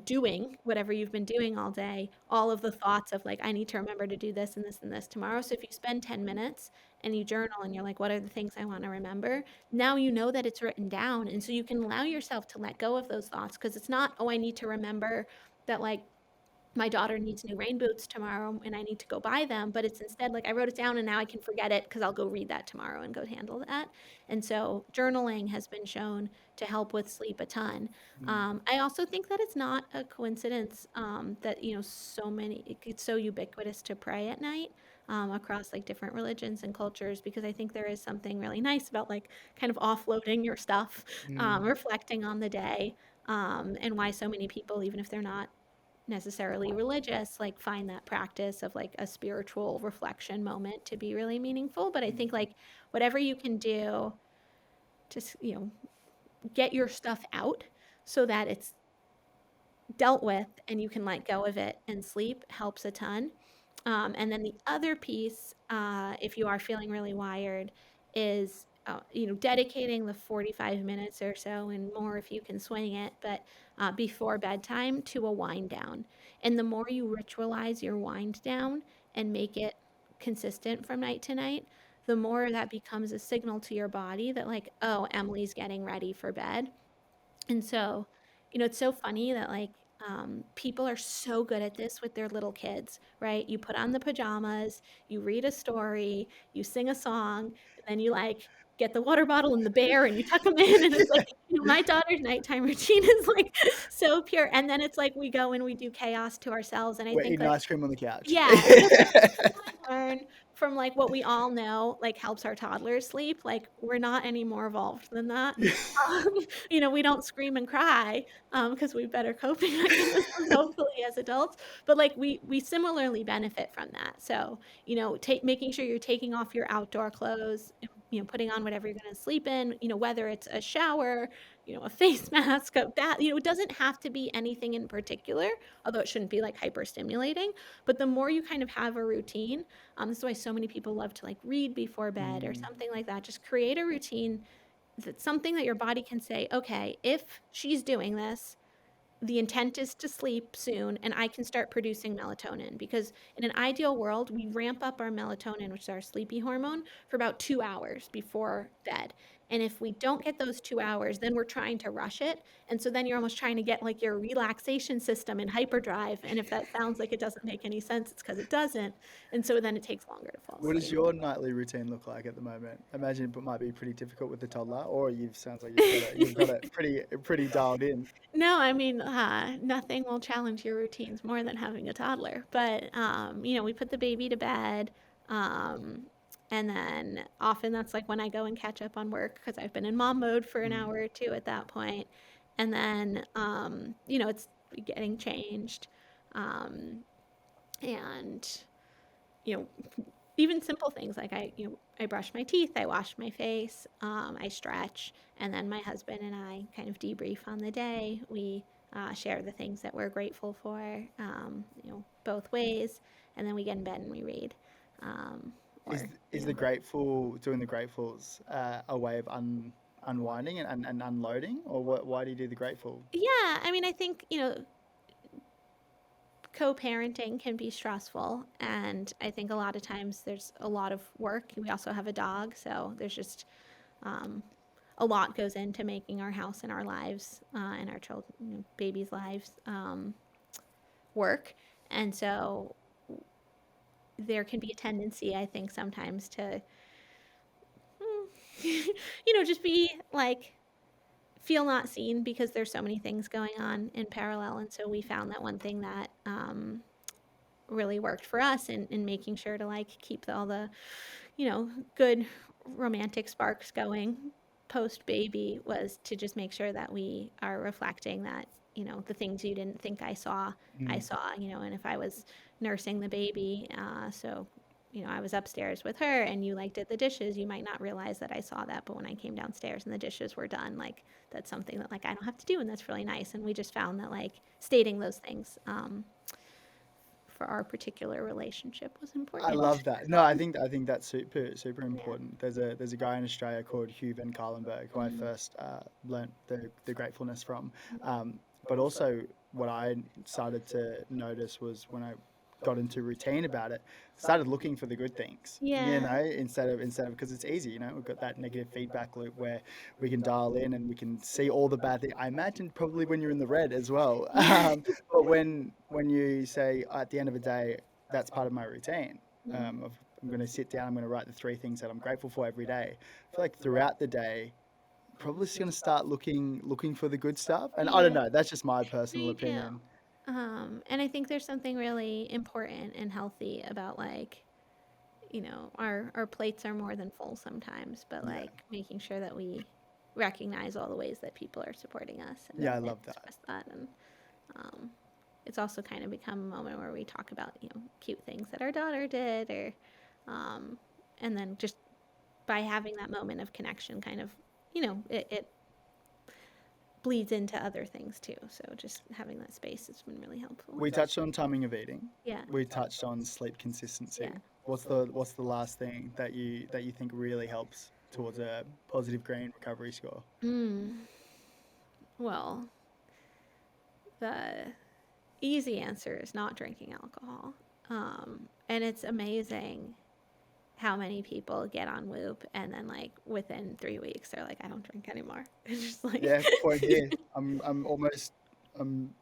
doing whatever you've been doing all day, all of the thoughts of like, I need to remember to do this and this and this tomorrow. So if you spend 10 minutes and you journal and you're like, what are the things I want to remember? Now you know that it's written down. And so you can allow yourself to let go of those thoughts, because it's not, oh, I need to remember that like my daughter needs new rain boots tomorrow and I need to go buy them, but it's instead like I wrote it down and now I can forget it because I'll go read that tomorrow and go handle that. And so journaling has been shown to help with sleep a ton. Mm. I also think that it's not a coincidence that, it's so ubiquitous to pray at night. Across like different religions and cultures, because I think there is something really nice about like kind of offloading your stuff, Mm. reflecting on the day, and why so many people, even if they're not necessarily religious, like find that practice of like a spiritual reflection moment to be really meaningful. But I think like whatever you can do to, get your stuff out so that it's dealt with and you can let go of it and sleep helps a ton. And then the other piece, if you are feeling really wired, is dedicating the 45 minutes or so and more if you can swing it, but before bedtime to a wind down. And the more you ritualize your wind down and make it consistent from night to night, the more that becomes a signal to your body that like, oh, Emily's getting ready for bed. And so, it's so funny that like people are so good at this with their little kids, right? You put on the pajamas, you read a story, you sing a song, and then you like get the water bottle and the bear and you tuck them in. And it's like, my daughter's nighttime routine is like so pure. And then it's like we go and we do chaos to ourselves. And I We're think eating like, ice cream on the couch. yeah, and it's like learn from like what we all know like helps our toddlers sleep. Like we're not any more evolved than that. um, we don't scream and cry because we've better coping mechanisms hopefully as adults, but like we similarly benefit from that. So making sure you're taking off your outdoor clothes, putting on whatever you're going to sleep in, whether it's a shower, a face mask, a bath, it doesn't have to be anything in particular, although it shouldn't be like hyper stimulating. But the more you kind of have a routine, this is why so many people love to like read before bed or Mm. something like that. Just create a routine that's something that your body can say, okay, if she's doing this, the intent is to sleep soon and I can start producing melatonin, because in an ideal world, we ramp up our melatonin, which is our sleepy hormone, for about 2 hours before bed. And if we don't get those 2 hours, then we're trying to rush it. And so then you're almost trying to get like your relaxation system in hyperdrive. And if that sounds like it doesn't make any sense, it's because it doesn't. And so then it takes longer to fall What does asleep. your nightly routine look like at the moment? Imagine it might be pretty difficult with the toddler, or sounds like you've got it pretty dialed in. No, I mean, nothing will challenge your routines more than having a toddler. But, we put the baby to bed. Um, and then often that's like when I go and catch up on work because I've been in mom mode for an hour Mm. or two at that point. And then, it's getting changed. Um, and, you know, even simple things like I brush my teeth, I wash my face, I stretch, and then my husband and I kind of debrief on the day. We share the things that we're grateful for, both ways, and then we get in bed and we read. Um, Is or is the grateful doing the gratefuls a way of unwinding and unloading, or what? Why do you do the grateful? yeah, I mean, I think co-parenting can be stressful, and I think a lot of times there's a lot of work. We also have a dog, so there's just um, a lot goes into making our house and our lives and our children, babies' lives work. And so there can be a tendency, I think, sometimes to, just be like, feel not seen because there's so many things going on in parallel. And so we found that one thing that really worked for us in making sure to like keep all the, good romantic sparks going post baby was to just make sure that we are reflecting that, the things you didn't think I Mm. saw, and if I was nursing the baby, so, I was upstairs with her and you like did the dishes, you might not realize that I saw that. But when I came downstairs and the dishes were done, like that's something that like I don't have to do. And that's really nice. And we just found that like stating those things for our particular relationship was I important. love that. No, I think that's super Yeah. important. There's a guy in Australia called Hugh Van Carlenberg who I Mhm. first learnt the gratefulness from. But also what I started to notice was when I got into routine about it, started looking for the good things, Yeah. instead of because it's easy, we've got that negative feedback loop where we can dial in and we can see all the bad things. I imagine probably when you're in the red as well. Yeah. But when you say at the end of the day, that's part of my routine. Mm. I'm going to sit down, I'm going to write the 3 things that I'm grateful for every day. I feel like throughout the day, probably just going to start looking for the good stuff. And I don't Yeah. know, that's just my personal Me too. opinion. And I think there's something really important and healthy about like, our plates are more than full sometimes, but Yeah. like making sure that we recognize all the ways that people are supporting us Yeah, I and love that. express that. And um, it's also kind of become a moment where we talk about, cute things that our daughter did um, and then just by having that moment of connection kind of, it bleeds into other things too. So just having that space has been really helpful. We touched on timing of eating. Yeah. We touched on sleep consistency. Yeah. What's the last thing that you think really helps towards a positive green recovery score? Mm. Well, the easy answer is not drinking alcohol. And it's amazing how many people get on Whoop and then like within 3 weeks they're like, I don't drink anymore. It's just like, Yeah, point here. I'm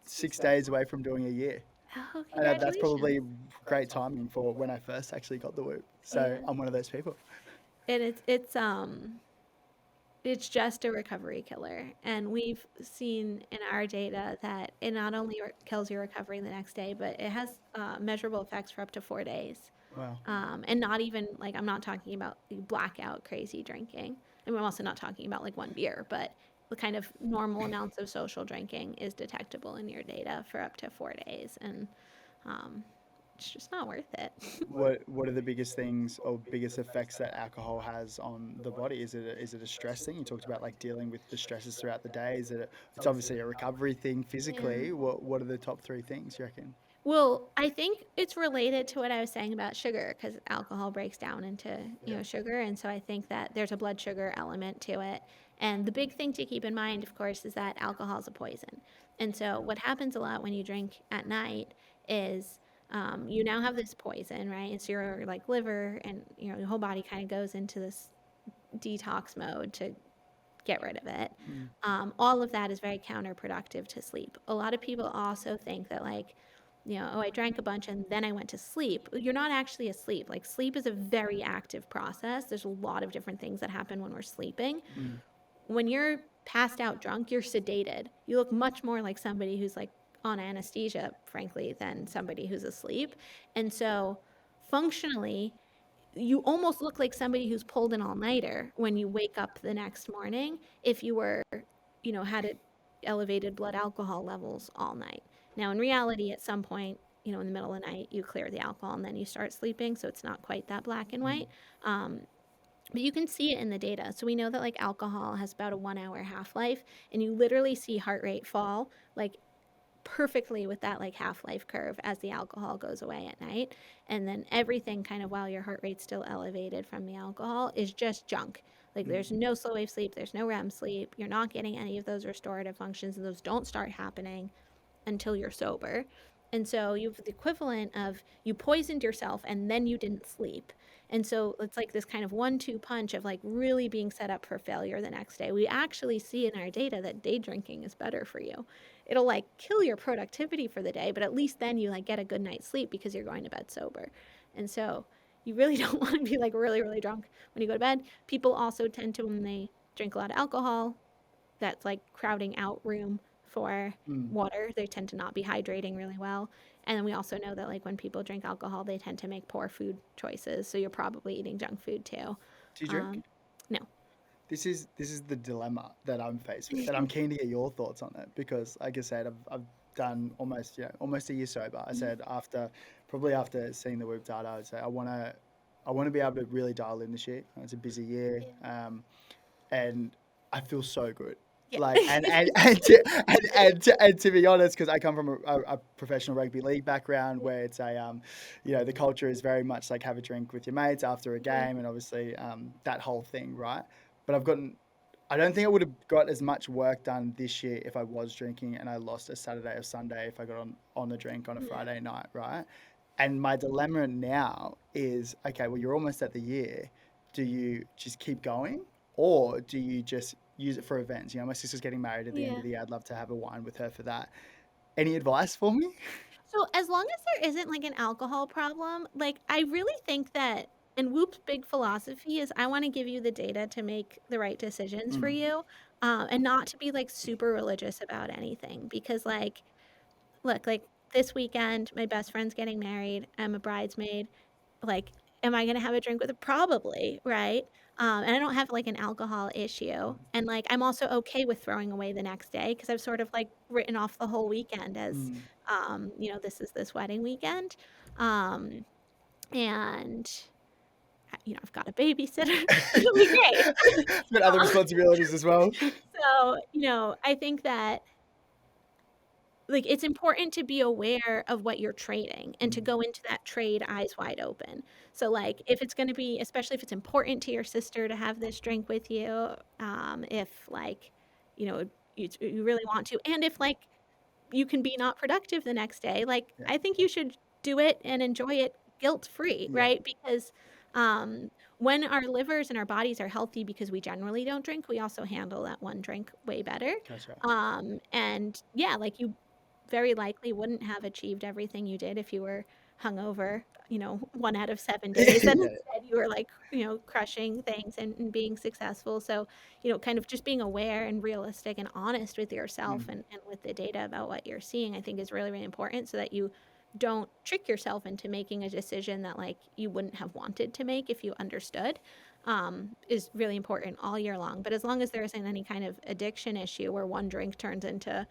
6 days away from doing a year. oh, And that's congratulations. probably great timing for when I first actually got the Whoop. So Yeah. I'm one of those people. And it's just a recovery killer. And we've seen in our data that it not only kills your recovery the next day, but it has measurable effects for up to 4 days. Wow. And not even like, I'm not talking about the blackout crazy drinking. And I'm also not talking about like one beer, but the kind of normal amounts of social drinking is detectable in your data for up to 4 days. And um, it's just not worth it. What are the biggest things or biggest effects that alcohol has on the body? Is it a stress thing? You talked about like dealing with the stresses throughout the day. It's obviously a recovery thing Yeah. physically. What are the top 3 things you reckon? Well, I think it's related to what I was saying about sugar because alcohol breaks down into, sugar. And so I think that there's a blood sugar element to it. And the big thing to keep in mind, of course, is that alcohol is a poison. And so what happens a lot when you drink at night is you now have this poison, right? And so your like liver and, your whole body kind of goes into this detox mode to get rid of it. Mm. All of that is very counterproductive to sleep. A lot of people also think that, like, oh, I drank a bunch and then I went to sleep. You're not actually asleep. Like, sleep is a very active process. There's a lot of different things that happen when we're sleeping. Mm. When you're passed out drunk, you're sedated. You look much more like somebody who's like on anesthesia, frankly, than somebody who's asleep. And so, functionally, you almost look like somebody who's pulled an all-nighter when you wake up the next morning if you were, had elevated blood alcohol levels all night. Now, in reality, at some point, in the middle of the night, you clear the alcohol and then you start sleeping, so it's not quite that black and Mm. white. Um, but you can see it in the data. So we know that like alcohol has about a 1 hour half life, and you literally see heart rate fall like perfectly with that like half-life curve as the alcohol goes away at night. And then everything kind of while your heart rate's still elevated from the alcohol is just junk. Like Mm. there's no slow wave sleep, there's no REM sleep, you're not getting any of those restorative functions, and those don't start happening until you're sober. And so you have the equivalent of you poisoned yourself and then you didn't sleep. And so it's like this kind of 1-2 punch of like really being set up for failure the next day. We actually see in our data that day drinking is better for you. It'll like kill your productivity for the day, but at least then you like get a good night's sleep because you're going to bed sober. And so you really don't want to be like really, really drunk when you go to bed. People also tend to, when they drink a lot of alcohol, that's like crowding out room for Mm. water. They tend to not be hydrating really well. And then we also know that like when people drink alcohol, they tend to make poor food choices. So you're probably eating junk food too. Do you drink? Um, no. This is the dilemma that I'm faced with, and I'm keen to get your thoughts on it because, like I said, I've done almost a year sober. I said after seeing the Whoop data, I'd say I want to be able to really dial in this year. It's a busy year, and I feel so good. Yeah. Like and to be honest, because I come from a professional rugby league background where it's the culture is very much like have a drink with your mates after a Yeah. game, and obviously that whole thing, right? But I don't think I would have got as much work done this year if I was drinking and I lost a Saturday or Sunday if I got on a drink on a Yeah. Friday night, right? And my dilemma now is, okay, well, you're almost at the year. Do you just keep going, or do you just use it for events? You know, my sister's getting married at the end Yeah. of the year. I'd love to have a wine with her for that. Any advice for me? So as long as there isn't like an alcohol problem, like I really think that, and Whoop's big philosophy is I want to give you the data to make the right decisions for Mm, you, and not to be like super religious about anything because like look, like this weekend, my best friend's getting married. I'm a bridesmaid. Like, am I gonna have a drink with her? Probably, right? And I don't have like an alcohol issue. And like, I'm also okay with throwing away the next day because I've sort of like written off the whole weekend as, mm. this is this wedding weekend. Um, and, I've got a babysitter. It'll be great. But other responsibilities as well. So, I think that like it's important to be aware of what you're trading and to Mm, go into that trade eyes wide open. So like if it's going to be, especially if it's important to your sister to have this drink with you, if like, you know, you really want to, and if like you can be not productive the next day, like yeah, I think you should do it and enjoy it guilt free, yeah, right? Because um, when our livers and our bodies are healthy because we generally don't drink, we also handle that one drink way better. gotcha. And yeah, like you very likely wouldn't have achieved everything you did if you were hungover, 1 out of 7 days, and Yeah, instead you were like, crushing things and being successful. So, kind of just being aware and realistic and honest with yourself mm, and with the data about what you're seeing, I think is really, really important so that you don't trick yourself into making a decision that like you wouldn't have wanted to make if you understood. Is really important all year long. But as long as there isn't any kind of addiction issue where one drink turns into,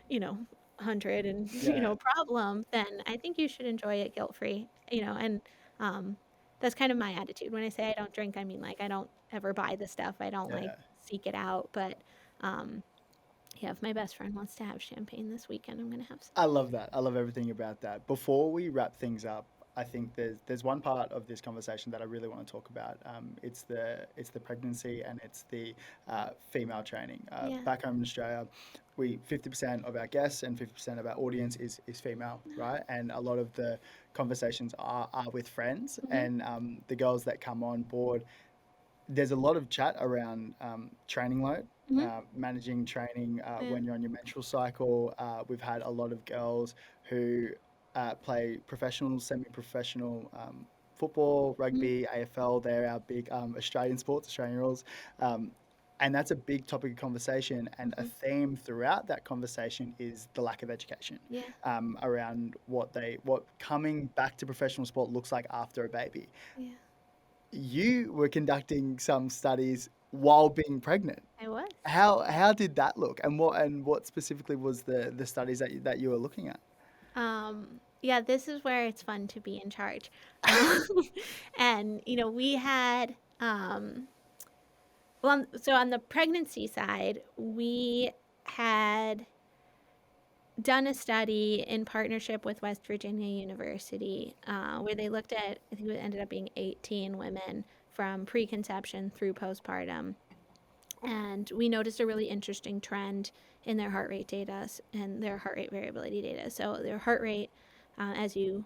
you know, 100 and yeah, problem, then I think you should enjoy it guilt free, and um, that's kind of my attitude. When I say I don't drink, I mean like I don't ever buy the stuff. I don't like yeah. seek it out. But um, yeah, if my best friend wants to have champagne this weekend, I'm gonna have some. I love that. I love everything about that. Before we wrap things up, I think there's one part of this conversation that I really want to talk about. It's the pregnancy and it's the female training. Yeah. Back home in Australia, we 50% of our guests and 50% of our audience is female, right? And a lot of the conversations are with friends Mm-hmm. and the girls that come on board. There's a lot of chat around training load, Mm-hmm. managing training Yeah. when you're on your menstrual cycle. We've had a lot of girls who play professional, semi-professional football, Mm-hmm. rugby, AFL. They're our big Australian sports, Australian rules. Um, and that's a big topic of conversation. And a Mm-hmm. theme throughout that conversation is the lack of education Yeah. around what coming back to professional sport looks like after a baby. Yeah. You were conducting some studies while being pregnant. I was. How did that look, and what specifically was the studies that you were looking at? Yeah, this is where it's fun to be in charge. Um, and we had well, so on the pregnancy side, we had done a study in partnership with West Virginia University where they looked at, I think it ended up being 18 women from preconception through postpartum. And we noticed a really interesting trend in their heart rate data and their heart rate variability data. So their heart rate, as you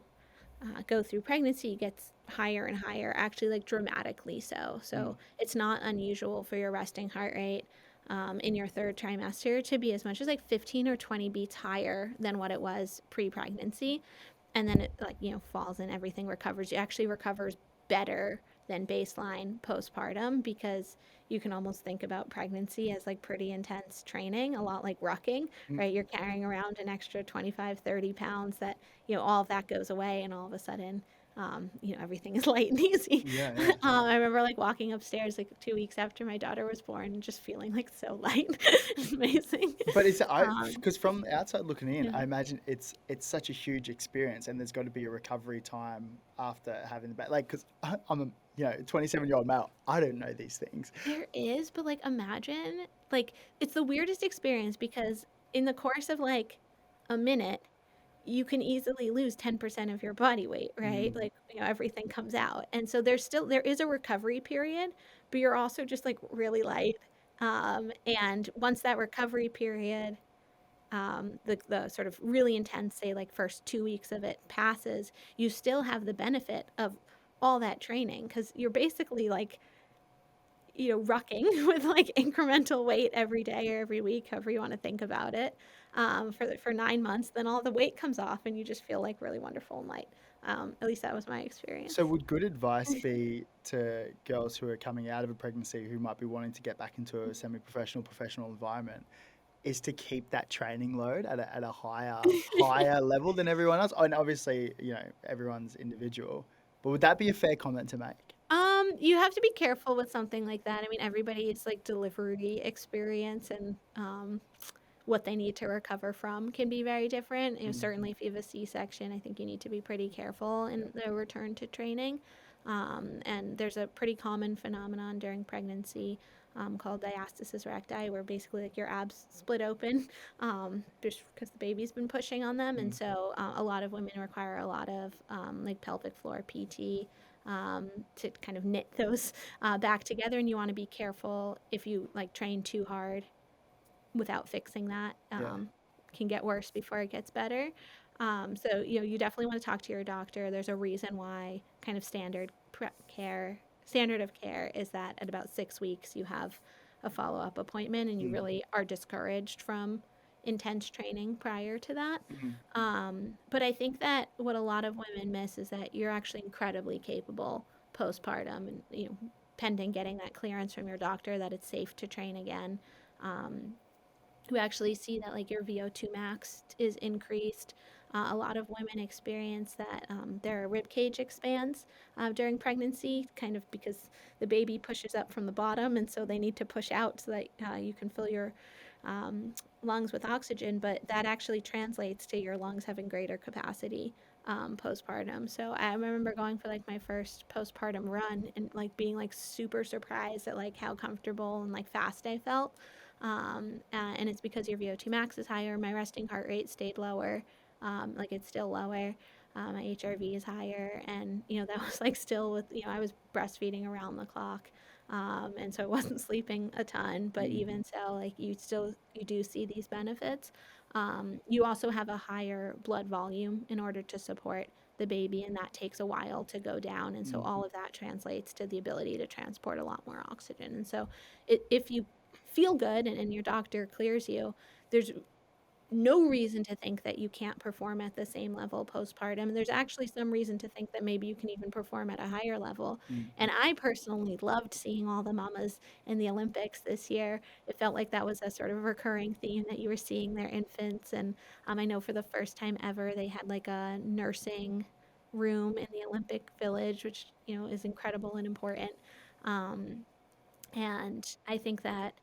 go through pregnancy, gets higher and higher, actually like dramatically so. Mm, So it's not unusual for your resting heart rate in your third trimester to be as much as like 15 or 20 beats higher than what it was pre-pregnancy. And then it like, falls and everything recovers. It actually recovers better than baseline postpartum because you can almost think about pregnancy as like pretty intense training, a lot like rucking, mm, right? You're carrying around an extra 25, 30 pounds that, all of that goes away and all of a sudden, everything is light and easy. yeah, yeah. I remember like walking upstairs like 2 weeks after my daughter was born and just feeling like so light. It's amazing. But it's I Um, because from the outside looking in, yeah. I imagine it's such a huge experience, and there's got to be a recovery time after having the baby. Like, because I'm a 27-year-old male, I don't know these things. There is, but like imagine, like it's the weirdest experience because in the course of like a minute, you can easily lose 10% of your body weight, right? Mm, Like, everything comes out. And so there is a recovery period, but you're also just like really light. And once that recovery period the sort of really intense, say like first 2 weeks of it passes, you still have the benefit of all that training because you're basically like, rucking with like incremental weight every day or every week, however you want to think about it, for 9 months. Then all the weight comes off, and you just feel like really wonderful and light. At least that was my So experience. would good advice be to girls who are coming out of a pregnancy who might be wanting to get back into a semi-professional, professional environment is to keep that training load at a higher level than everyone else? And obviously, everyone's individual, but would that be a fair comment to make? You have to be careful with something like that. I mean, everybody's like delivery experience and what they need to recover from can be very different. Mm, Certainly if you have a C-section, I think you need to be pretty careful in the return to training. And there's a pretty common phenomenon during pregnancy called diastasis recti, where basically like your abs split open just because the baby's been pushing on them. And mm, so a lot of women require a lot of like pelvic floor PT to kind of knit those back together. And you want to be careful if you like train too hard without fixing that. yeah. Can get worse before it gets better. So you definitely want to talk to your doctor. There's a reason why kind of standard of care is that at about 6 weeks you have a follow-up appointment, and you Mm, really are discouraged from intense training prior to that. mm, But I think that what a lot of women miss is that you're actually incredibly capable postpartum, and pending getting that clearance from your doctor that it's safe to train again. Um, we actually see that like your VO2 max is increased. A lot of women experience that their rib cage expands during pregnancy, kind of because the baby pushes up from the bottom, and so they need to push out so that you can fill your um, lungs with oxygen. But that actually translates to your lungs having greater capacity postpartum. So I remember going for like my first postpartum run and like being like super surprised at like how comfortable and like fast I felt. And it's because your VO2 max is higher. My resting heart rate stayed lower. Like it's still lower. My HRV is higher. And, that was like still with, I was breastfeeding around the clock. And so I wasn't sleeping a ton, but mm, even so, like you do see these benefits. You also have a higher blood volume in order to support the baby, and that takes a while to go down. And so mm. all of that translates to the ability to transport a lot more oxygen. And so if you feel good and your doctor clears you, there's no reason to think that you can't perform at the same level postpartum. And there's actually some reason to think that maybe you can even perform at a higher level. Mm. And I personally loved seeing all the mamas in the Olympics this year. It felt like that was a sort of recurring theme that you were seeing their infants. And I know for the first time ever, they had like a nursing room in the Olympic Village, which, is incredible and important. Um, and I think that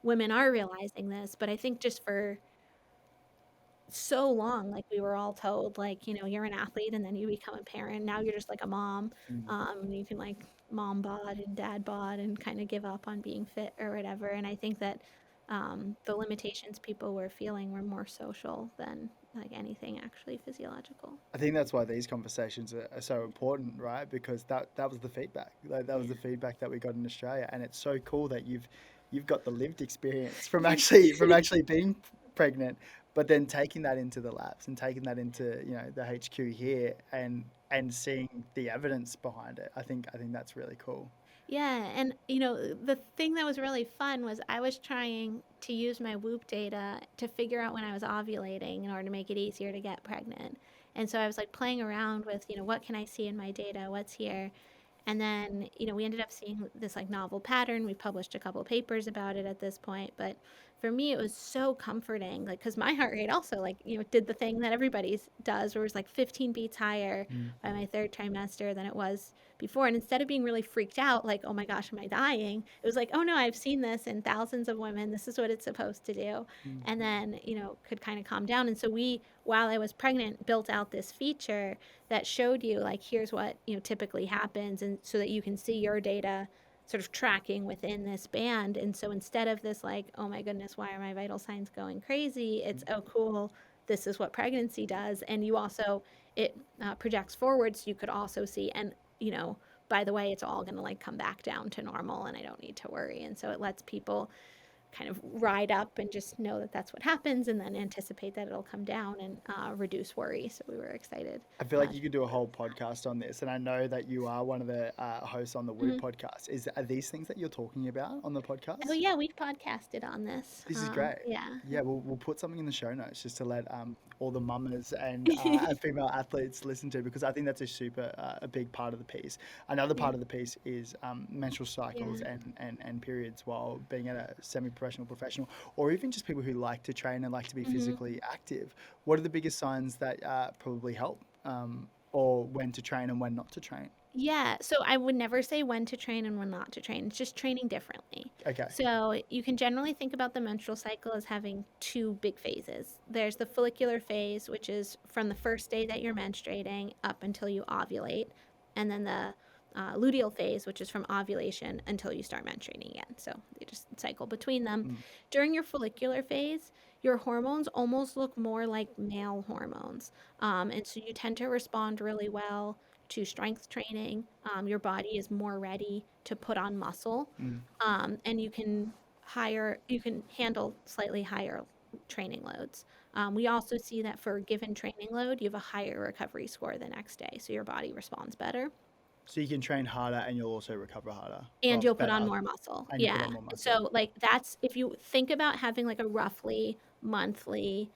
women are realizing this, but I think just for so long, like we were all told, like, you're an athlete and then you become a parent. Now you're just like a mom. Mm. You can like mom bod and dad bod and kind of give up on being fit or whatever. And I think that the limitations people were feeling were more social than like anything actually physiological. I think that's why these conversations are so important, right? Because that was the feedback. Like, that was Yeah. the feedback that we got in Australia, and it's so cool that you've got the lived experience from actually being pregnant, but then taking that into the labs and taking that into the HQ here and seeing the evidence behind it. I think that's really cool. Yeah, and the thing that was really fun was I was trying to use my Whoop data to figure out when I was ovulating in order to make it easier to get pregnant. And so I was like playing around with, what can I see in my data? What's here? And then, we ended up seeing this like novel pattern. We published a couple papers about it at this point, but for me, it was so comforting, like, because my heart rate also, like, did the thing that everybody's does, where it was like 15 beats higher Mm. by my third trimester than it was before. And instead of being really freaked out, like, oh my gosh, am I dying? It was like, oh no, I've seen this in thousands of women. This is what it's supposed to do. Mm. And then, could kind of calm down. And so while I was pregnant, built out this feature that showed you like here's what typically happens, and so that you can see your data sort of tracking within this band. And so instead of this like, oh my goodness, why are my vital signs going crazy, it's, oh cool, this is what pregnancy does. And you also, it projects forward, so you could also see, and by the way, it's all going to like come back down to normal and I don't need to worry. And so it lets people kind of ride up and just know that that's what happens, and then anticipate that it'll come down and reduce worry. So we were excited. I feel like you could do a whole podcast on this, and I know that you are one of the hosts on the Whoop Mhm. podcast. Are these things that you're talking about on the Oh podcast? yeah, we've podcasted on this. This is great. Yeah. Yeah, we'll put something in the show notes just to let all the mamas and female athletes listen to, because I think that's a super a big part of the piece. Another Yeah. part of the piece is menstrual cycles Yeah. and periods while being at a semi-professional, professional, or even just people who like to train and like to be hmm physically active. What are the biggest signs that probably help, or when to train and when not to train? Yeah, so I would never say when to train and when not to train. It's just training differently. Okay. So you can generally think about the menstrual cycle as having two big phases. There's the follicular phase, which is from the first day that you're menstruating up until you ovulate, and then the luteal phase, which is from ovulation until you start menstruating again. So you just cycle between them. Mm. During your follicular phase, your hormones almost look more like male hormones. And so you tend to respond really well to strength training. Your body is more ready to put on muscle, Mm. and you can handle slightly higher training loads. We also see that for a given training load, you have a higher recovery score the next day, so your body responds better. So you can train harder and you'll also recover harder. And Well, you'll put on better, more muscle. and you put Yeah. on more muscle. So, like, that's if you think about having like a roughly monthly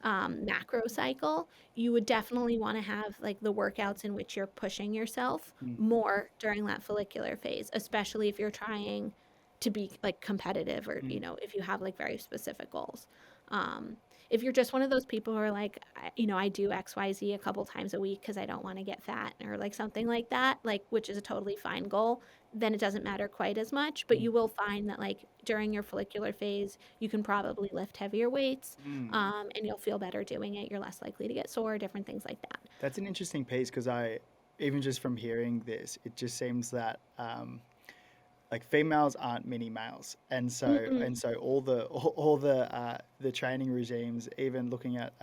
macro cycle, you would definitely want to have like the workouts in which you're pushing yourself Mm. more during that follicular phase, especially if you're trying to be like competitive or, Mm. if you have like very specific goals. Um, if you're just one of those people who are like, I do XYZ a couple times a week because I don't want to get fat or like something like that, like, which is a totally fine goal, then it doesn't matter quite as much. But Mm. you will find that like during your follicular phase, you can probably lift heavier weights, Mm. and you'll feel better doing it. You're less likely to get sore, different things like that. That's an interesting piece, because even just from hearing this, it just seems that like females aren't mini males, Mm-mm. and so all the training regimes, even looking at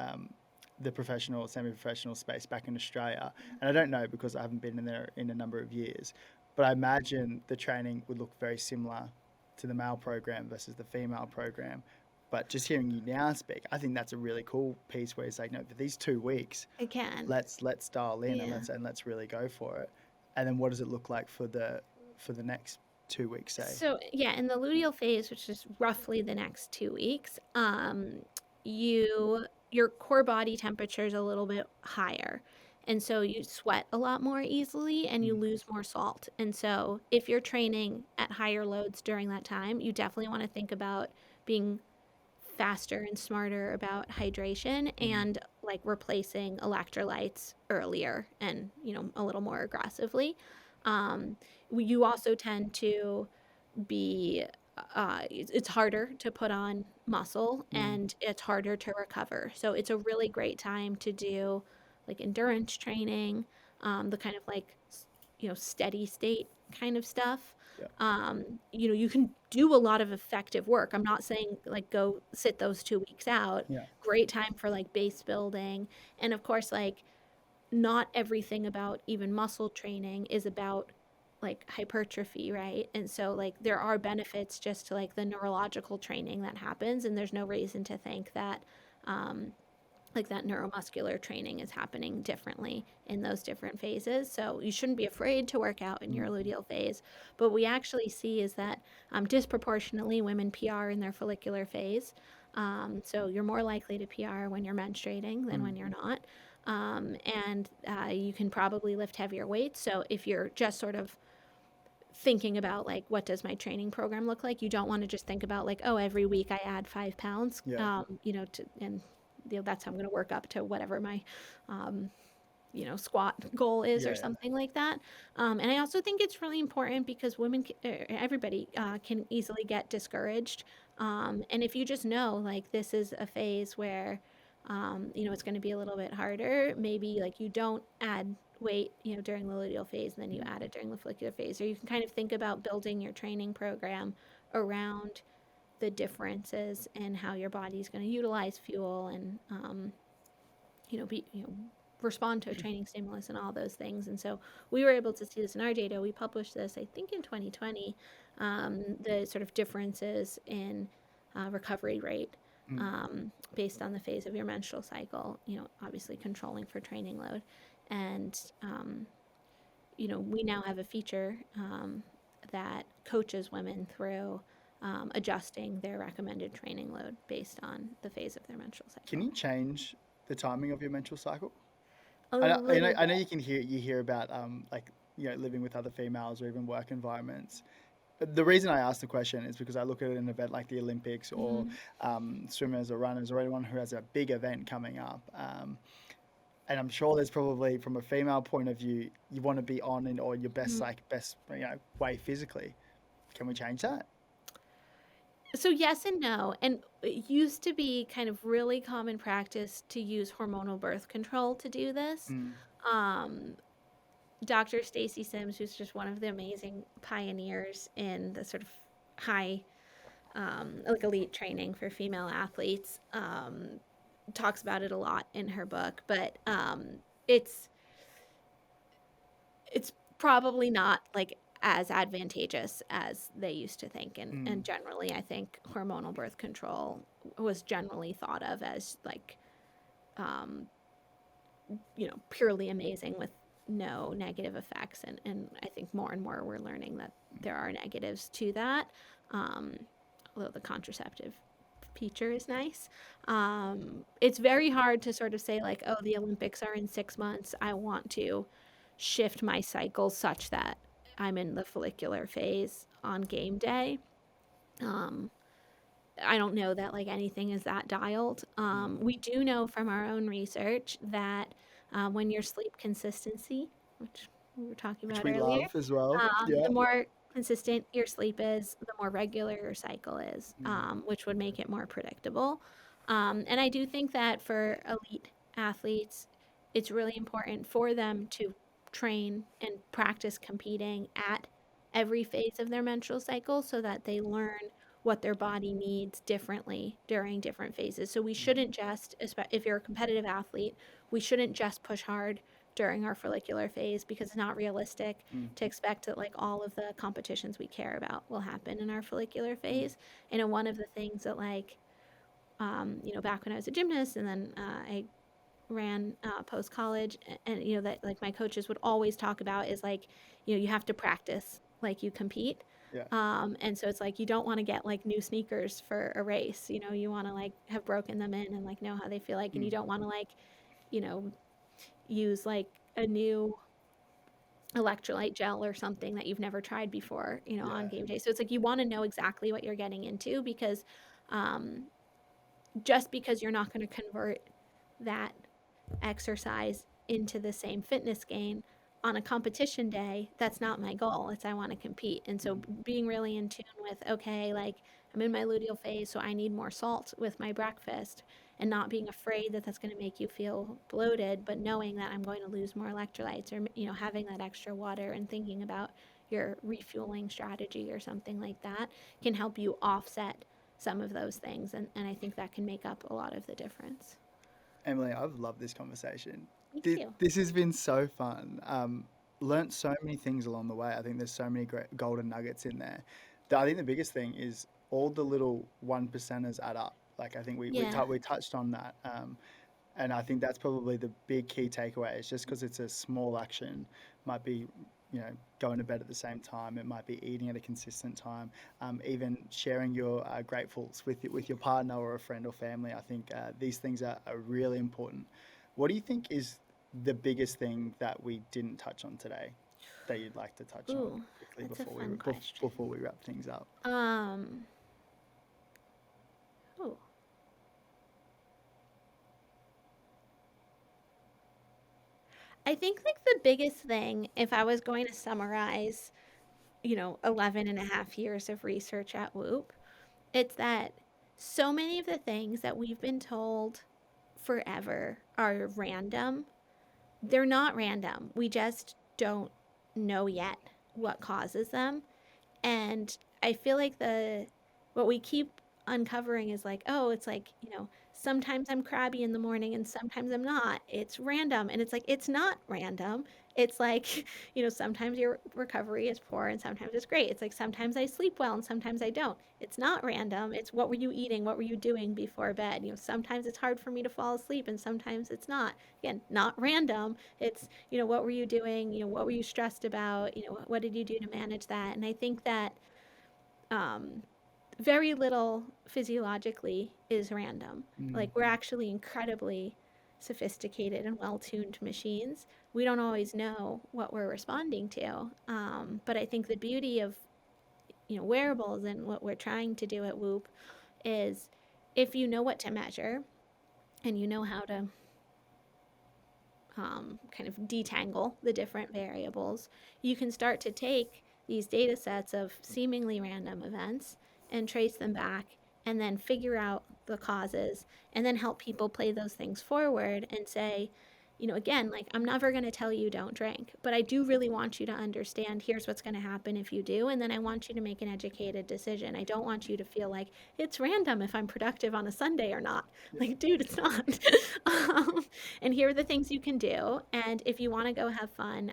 the professional, semi-professional space back in Australia, and I don't know because I haven't been in there in a number of years, but I imagine the training would look very similar to the male program versus the female program. But just hearing you now speak, I think that's a really cool piece where it's like, no, for these 2 weeks, It can. let's dial in and Yeah. let's really go for it. And then what does it look like for the next 2 weeks, say? So yeah, in the luteal phase, which is roughly the next 2 weeks, your core body temperature is a little bit higher. And so you sweat a lot more easily and you Mm. lose more salt. And so if you're training at higher loads during that time, you definitely want to think about being faster and smarter about hydration Mm. and like replacing electrolytes earlier and, a little more aggressively. Um, you also tend to be it's harder to put on muscle Mm. and it's harder to recover. So it's a really great time to do like endurance training, the kind of like steady state kind of stuff. Yeah. You can do a lot of effective work. I'm not saying like go sit those 2 weeks out. Yeah. Great time for like base building, and of course like not everything about even muscle training is about like hypertrophy, right? And so like there are benefits just to like the neurological training that happens, and there's no reason to think that like that neuromuscular training is happening differently in those different phases. So you shouldn't be afraid to work out in your Mm. luteal phase. But what we actually see is that disproportionately women PR in their follicular phase. So you're more likely to PR when you're menstruating than Mm. when you're not. And you can probably lift heavier weights. So if you're just sort of thinking about like what does my training program look like, you don't want to just think about like, oh, every week I add 5 pounds, Yeah. and that's how I'm going to work up to whatever my squat goal is Yeah. or Yeah. something like that. And I also think it's really important because everybody can easily get discouraged. And if you just know like this is a phase where it's going to be a little bit harder, maybe like you don't add weight during the luteal phase and then you Mm. add it during the follicular phase, or you can kind of think about building your training program around the differences in how your body's going to utilize fuel and be respond to a training stimulus and all those things. And so we were able to see this in our data. We published this I think in 2020, the sort of differences in recovery rate Mm. based on the phase of your menstrual cycle, obviously controlling for training load. And, we now have a feature that coaches women through adjusting their recommended training load based on the phase of their menstrual Can cycle. you change the timing of your menstrual cycle? A I know, I know, little I know bit. you hear about like living with other females or even work environments. But the reason I ask the question is because I look at an event like the Olympics or Mhm. swimmers or runners or anyone who has a big event coming up. And I'm sure there's probably from a female point of view, you want to be on in or your best Mhm. best way physically. Can we change that? So yes and no. And it used to be kind of really common practice to use hormonal birth control to do this. Mm. Um, Dr. Stacy Sims, who's just one of the amazing pioneers in the sort of high, like elite training for female athletes, talks about it a lot in her book. But it's it's probably not like as advantageous as they used to think. And Mm. generally, I think hormonal birth control was generally thought of as like, um, purely amazing with no negative effects. And I think more and more we're learning that there are negatives to that. Um, Although the contraceptive feature is nice. It's very hard to sort of say, like, oh, the Olympics are in 6 months. I want to shift my cycle such that I'm in the follicular phase on game day. Um, I don't know that like anything is that dialed. Mm. We do know from our own research that when your sleep consistency, which we were talking Which about we earlier, love as well. Yeah. the more consistent your sleep is, the more regular your cycle is, Mm. which would make it more predictable. And I do think that for elite athletes, it's really important for them to train and practice competing at every phase of their menstrual cycle so that they learn what their body needs differently during different phases. So we Mm. shouldn't just, if you're a competitive athlete, we shouldn't just push hard during our follicular phase because it's not realistic Mm. to expect that like all of the competitions we care about will happen in our follicular Mm. phase. And one of the things that like, back when I was a gymnast and then I ran post college, and that like my coaches would always talk about is like, you have to practice like you compete. Yeah. And so it's like you don't want to get like new sneakers for a race. You want to like have broken them in and like know how they feel like, and you Mm. don't want to like, you know, use like a new electrolyte gel or something that you've never tried before, on Yeah. game day. So it's like you want to know exactly what you're getting into because um, just because you're not going to convert that exercise into the same fitness gain on a competition day, that's not my goal. It's I want to compete. And so Mm. being really in tune with, okay, like I'm in my luteal phase, so I need more salt with my breakfast and not being afraid that that's going to make you feel bloated, but knowing that I'm going to lose more electrolytes or, having that extra water and thinking about your refueling strategy or something like that can help you offset some of those things. And I think that can make up a lot of the difference. Emily, I've loved this conversation. Me This, too. this has been so fun. Learned so many things along the way. I think there's so many great golden nuggets in there. I think the biggest thing is all the little one percenters add up. Like I think Yeah. we touched on that, and I think that's probably the big key takeaway. It's just because it's a small action, might be going to bed at the same time. It might be eating at a consistent time. Even sharing your gratefuls with your partner or a friend or family. I think these things are really important. What do you think is the biggest thing that we didn't touch on today that you'd like to touch on Ooh, quickly that's a before fun question. before we wrap things up? Um, ooh, I think like the biggest thing, if I was going to summarize, 11 and a half years of research at Whoop, it's that so many of the things that we've been told forever are random. They're not random. We just don't know yet what causes them. And I feel like the what we keep uncovering is like, oh, it's like, sometimes I'm crabby in the morning and sometimes I'm not. It's random. And it's like it's not random. It's like, sometimes your recovery is poor and sometimes it's great. It's like sometimes I sleep well and sometimes I don't. It's not random. It's what were you eating? What were you doing before bed? Sometimes it's hard for me to fall asleep and sometimes it's not. Again, not random. It's, what were you doing? What were you stressed about? What did you do to manage that? And I think that um, very little physiologically is random. Like we're actually incredibly sophisticated and well-tuned machines. We don't always know what we're responding to. But I think the beauty of wearables and what we're trying to do at Whoop is if you know what to measure and you know how to kind of detangle the different variables, you can start to take these data sets of seemingly random events and trace them back and then figure out the causes and then help people play those things forward and say, again, like I'm never going to tell you don't drink, but I do really want you to understand here's what's going to happen if you do. And then I want you to make an educated decision. I don't want you to feel like it's random if I'm productive on a Sunday or not. Like, dude, it's not. um, and here are the things you can do. And if you want to go have fun,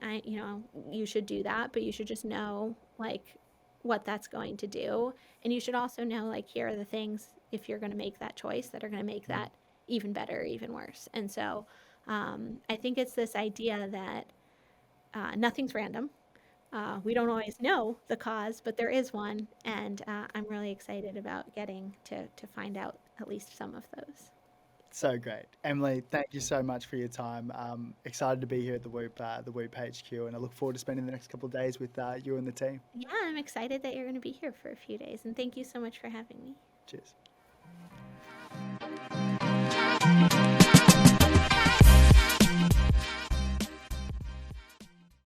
you should do that, but you should just know like what that's going to do. And you should also know like here are the things if you're going to make that choice that are going to make that even better, even worse. And so I think it's this idea that nothing's random. We don't always know the cause, but there is one, and I'm really excited about getting to find out at least some of those. So great. Emily, thank you so much for your time. Excited to be here at the Whoop HQ, and I look forward to spending the next couple of days with you and the team. Yeah, I'm excited that you're going to be here for a few days, and thank you so much for having me. Cheers.